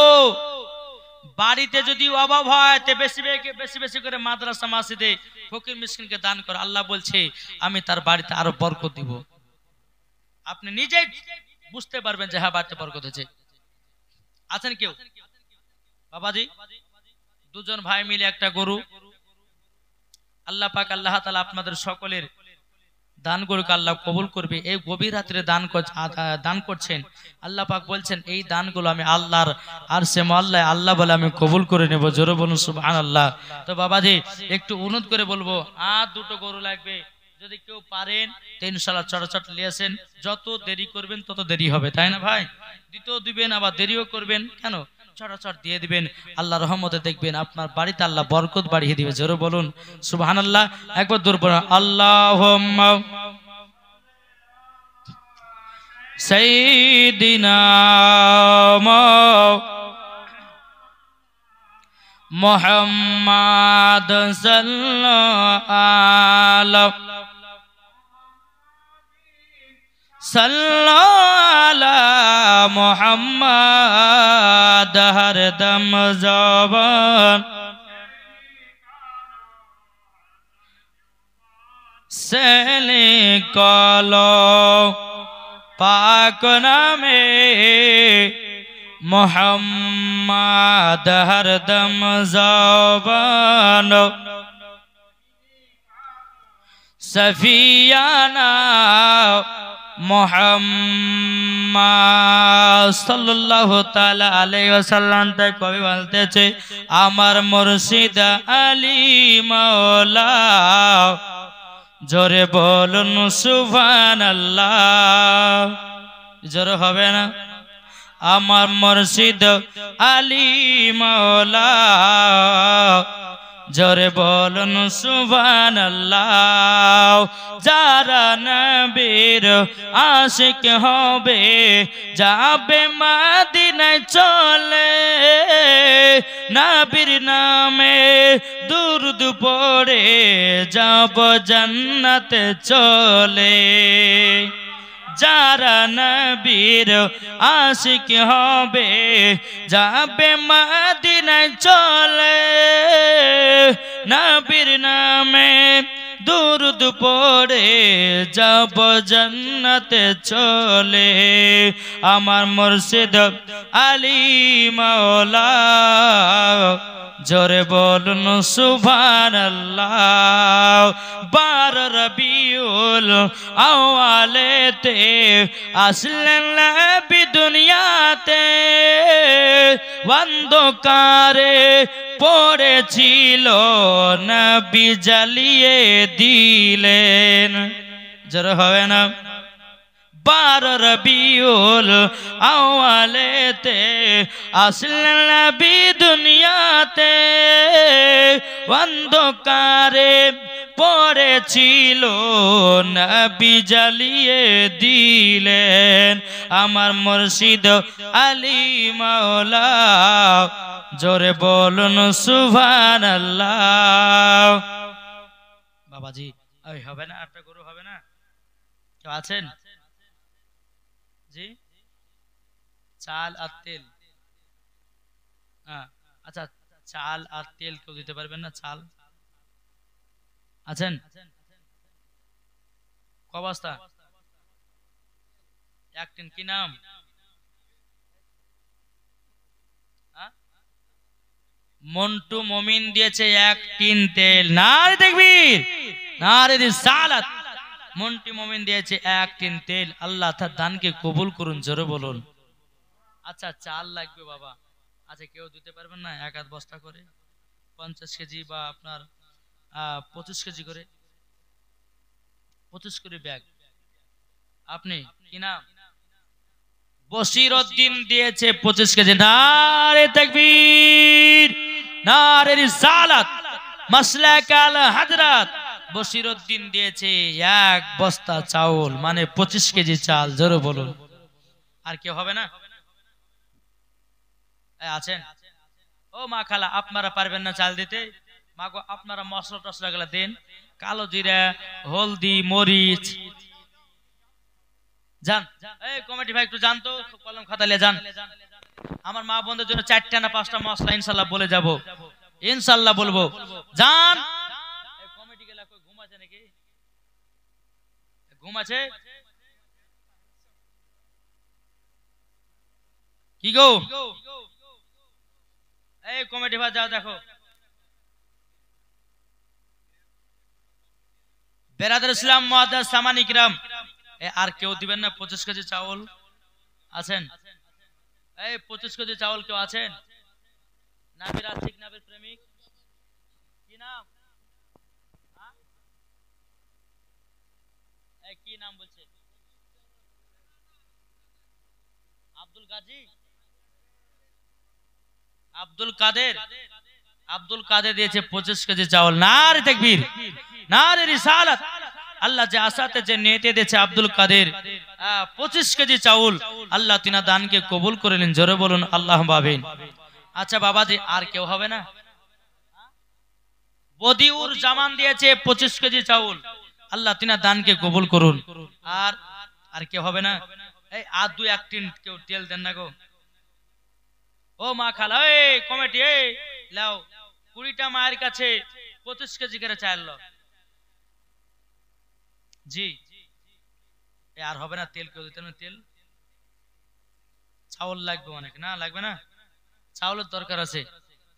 বাড়িতে যদি অভাব হয় তে বেশি বেশি করে মাদ্রাসা মসজিদে ফকির মিসকিনকে দান করো, আল্লাহ বলছে আমি তার বাড়িতে আরো বরকত দিব। আপনি নিজেই বুঝতে পারবেন যে হ্যাঁ বাড়িতে বরকত হয়েছে। আছেন কেউ? বাবাজি দুজন ভাই মিলে একটা গরু। আল্লাহ পাক আল্লাহ তাআলা আপনাদের সকলের দানগুলোকে আল্লাহ কবুল করবে। এই গভীর রাত্রে দান করছেন, আল্লাহ পাক বলছেন এই দানগুলো আমি আল্লাহর আরশে মুআল্লায় আল্লাহ বলে আমি কবুল করে নেব, জোরে বলুন সুবহানাল্লাহ। তো বাবাজি একটু অনুরোধ করে বলবো, আর দুটো গরু লাগবে, যদি কেউ পারেন তো ইনশাআল্লাহ চটচট নিয়ে আসেন। যত দেরি করবেন তত দেরি হবে, তাই না ভাই? দিতেও দিবেন আবার দেরিও করবেন কেন, চটচট দিয়ে দিবেন। আল্লাহ রহমতে দেখবেন আপনার বাড়িতে আল্লাহ বরকত বাড়িয়ে দিবে, জোরে বলুন সুবহানাল্লাহ। একবার দূর পড়ুন আল্লাহুম্মা সাইয়্যিদিনা মুহাম্মাদ সাল্লাল্লাহু আলা মুহাম্মাদ হর দম জবান से निकालो पाक नामे मोहम्मद हरदम ज़बानो सफियाना मोहम्मद सल्लल्लाहु ताला अलैहि वसल्लम ते कवि बोलते आमार मुर्शिद अली मौला जोरे बोलुन सुबहानाल्लाह जोरे होबे ना आमार मुर्शिद अली मौला जोरे बोलुन सुबहानाल्लाह जारा नबीर आशिक होबे जाबे मदीनाय चले नबीर नामे দুরুদ পড়ে যাব জান্নাতে চলে। যারা নবীর আশিক হবে যাবে মদিনায় চলে। নবীর নামে দুরুদ পড়ে যাব জান্নাতে চলে। আমার মুর্শিদ আলী মাওলা জোরে বলুন সুবহানাল্লাহ। 12 রবিউল আউয়ালেতে আসলেন নবী দুনিয়াতে। অন্ধকারে পড়েছিল নবী জ্বালিয়ে দিলেন। জোরে হবে না? 12 রবিউল আউয়ালেতে আসলেন নবী দুনিয়াতে। অন্ধকারে পড়েছিল নবী জ্বালিয়ে দিলেন। আমার মুর্শিদ আলী মাওলা জোরে বলুন সুবহানাল্লাহ। বাবাজি ওই হবে না? একটা গরু হবে না? কেউ আছেন? জি, চাল আর তেল। আচ্ছা, চাল আর তেল কেউ দিতে পারবেন না? চাল আছেন? ক বস্তা? এক টিন। কি নাম? মন্টু মমিন দিয়েছে 1 টিন তেল। নারে তাকবীর, নারে রিসালাত। মন্টু মমিন দিয়েছে 1 টিন তেল। আল্লাহ তার দানকে কবুল করুন, জোরে বলুন। আচ্ছা, চাল লাগবে বাবা। আচ্ছা, কেউ দিতে পারবেন না? 1 বস্তা করে 50 কেজি বা আপনার 25 কেজি করে, 25 করে ব্যাগ। আপনি কি নাম? বশিরউদ্দিন দিয়েছে 25 কেজি। নারে তাকবীর, নারে রিসালাত। মাসলাক আল হযরত বশিরউদ্দিন দিয়েছে 1 বস্তা চাউল, মানে 25 কেজি চাল। জোরে বলুন। আর কেউ হবে না? আছেন? ও মা খালা, আপনারা পারবেন না চাল দিতে? মা গো, আপনারা মশলা টসলা গুলা দেন, কালো জিরা, হলদি, মরিচ। যান, এই কমিটি ভাই একটু জান তো, কলম খাতা নিয়ে যান। আমার মা বোনদের জন্য 4টা না 5টা মশলা ইনশাআল্লাহ বলে যাব। ইনশাআল্লাহ বলবো। যান। এই কমিটি গেলা কই ঘুম আছে নাকি? ঘুম আছে কি গো? এই কমিটি ভাই যাও দেখো। বেরাদার ইসলাম মুআদ্দাস সামানি কিরাম, আর কেউ দিবেন না 25 কেজি চাউল? আছেন? এই 25 কেজি চাউল কেউ আছেন? নাবির আশিক, নাবির প্রেমিক। কি নাম? এই কি নাম বলছে? আব্দুল গাজী, আব্দুল কাদের। আব্দুল কাদের দিয়েছে 25 কেজি চাউল। নারে তাকবীর, নারে রিসালাত। আল্লাহ যে আশাতে যে নিয়তে দিয়েছে আব্দুল কাদের 25 কেজি চাউল, আল্লাহ তিনা দানকে কবুল করে নিন। জোরে বলুন আল্লাহুম্মা আমিন। আচ্ছা বাবাজি, আর কেউ হবে না? বদিউর জামান দিয়েছে 25 কেজি চাউল, আল্লাহ তিনা দানকে কবুল করুন। আর আর কেউ হবে না? এই আর 2-1 টিন কেউ তেল দেন না গো। ও মা খালা, এই কমিটি, এই লাও 20টা মায়ের কাছে 25 কেজি করে চাল লো। জি, আর হবে না? তেল কেউ দিতে না? তেল চাউল লাগবে অনেক। না লাগবে না? চাউলের দরকার আছে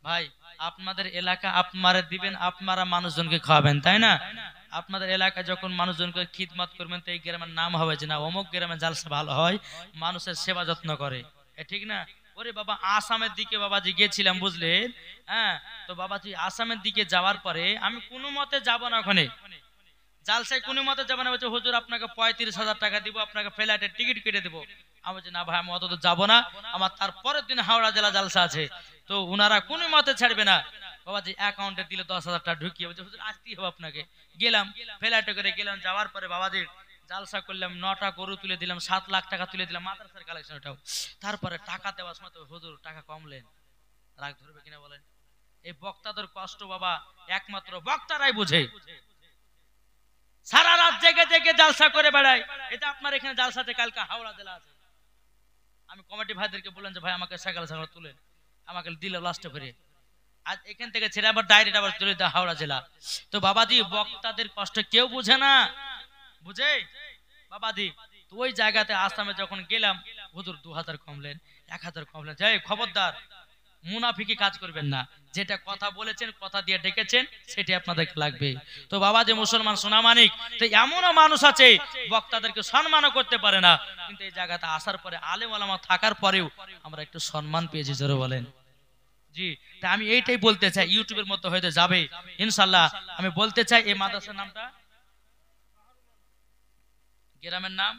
ভাই। আপনাদের এলাকা আপনারা দিবেন, আপনারা মানুষজনকে খাওয়াবেন, তাই না? আপনাদের এলাকায় যখন মানুষজনকে খিদমত করবেন, তো এই গ্রামের নাম হবে যে না অমুক গ্রামে জালসা ভালো হয়, মানুষের সেবা যত্ন করে। ঠিক না? ওরে বাবা, আসামের দিকে বাবাজি গেছিলাম, বুঝলেন? হ্যাঁ, তো বাবাজি আসামের দিকে যাওয়ার পরে আমি কোনো মতে যাব না ওখানে জালসায়, কোনো মতে যাবো না। বলছে হুজুর আপনাকে 35,000 টাকা দিব, আপনাকে ফ্লাইটের টিকিট কেটে দেবো। আমি বলছি না ভাই, আমি অত তো যাবো না, আমার তারপরের দিন হাওড়া জেলা জালসা আছে, তো উনারা কোনো মতে ছাড়বে না। বাবাজি অ্যাকাউন্টে দিলে 10,000 টাকা ঢুকিয়ে, বলছে হুজুর আসতেই হবে আপনাকে। গেলাম, ফ্লাইটে করে গেলাম। যাওয়ার পরে বাবাজি জালসা করলাম, 9টা গরু তুলে দিলাম, 7 লাখ টাকা তুলে দিলাম, মাদ্রাসার কালেকশন ওটাও। তারপরে টাকা দেওয়ার সময় তো হুজুর টাকা কমলেন, রাগ ধরবে কিনা বলেন? এই বক্তাদের কষ্ট বাবা একমাত্র বক্তারাই বুঝে। সারা রাত জেগে জেগে জালসা করে বেড়ায়। এটা আপনার এখানে জালসা আছে, কালকে হাওড়া জেলা আছে। আমি কমিটি ভাইদেরকে বললাম যে ভাই আমাকে সকালে সকালে তুলেন, আমাকে দিল লাস্টে করে। আজ এখান থেকে ছেড়ে আবার ডাইরেক্ট আবার তুলে দেয় হাওড়া জেলা। তো বাবাজি বক্তাদের কষ্ট কেউ বুঝে না, বুঝে বাবাজি। তো ওই জায়গাতে আসামে যখন গেলাম, হুজুর 2000 কমলেন, 1000 কমলেন। যাই খবরদার মুনাফিকি কাজ করবেন না, যেটা কথা বলেছেন, কথা দিয়ে ডেকেছেন, সেটি আপনাদেরকে লাগবে। তো বাবা যে মুসলমান সোনামানিক, তো এমনও মানুষ আছে বক্তাদেরকে সম্মানও করতে পারে না, কিন্তু এই জায়গাতে আসার পরে আলেম ওলামা থাকার পরেও আমরা একটু সম্মান পেয়েছি, জোরে বলেন জি। তা আমি এইটাই বলতে চাই, ইউটিউবের মতো হয়তো যাবে ইনশাল্লাহ। আমি বলতে চাই এই মাদ্রাসার নামটা, গ্রামের নাম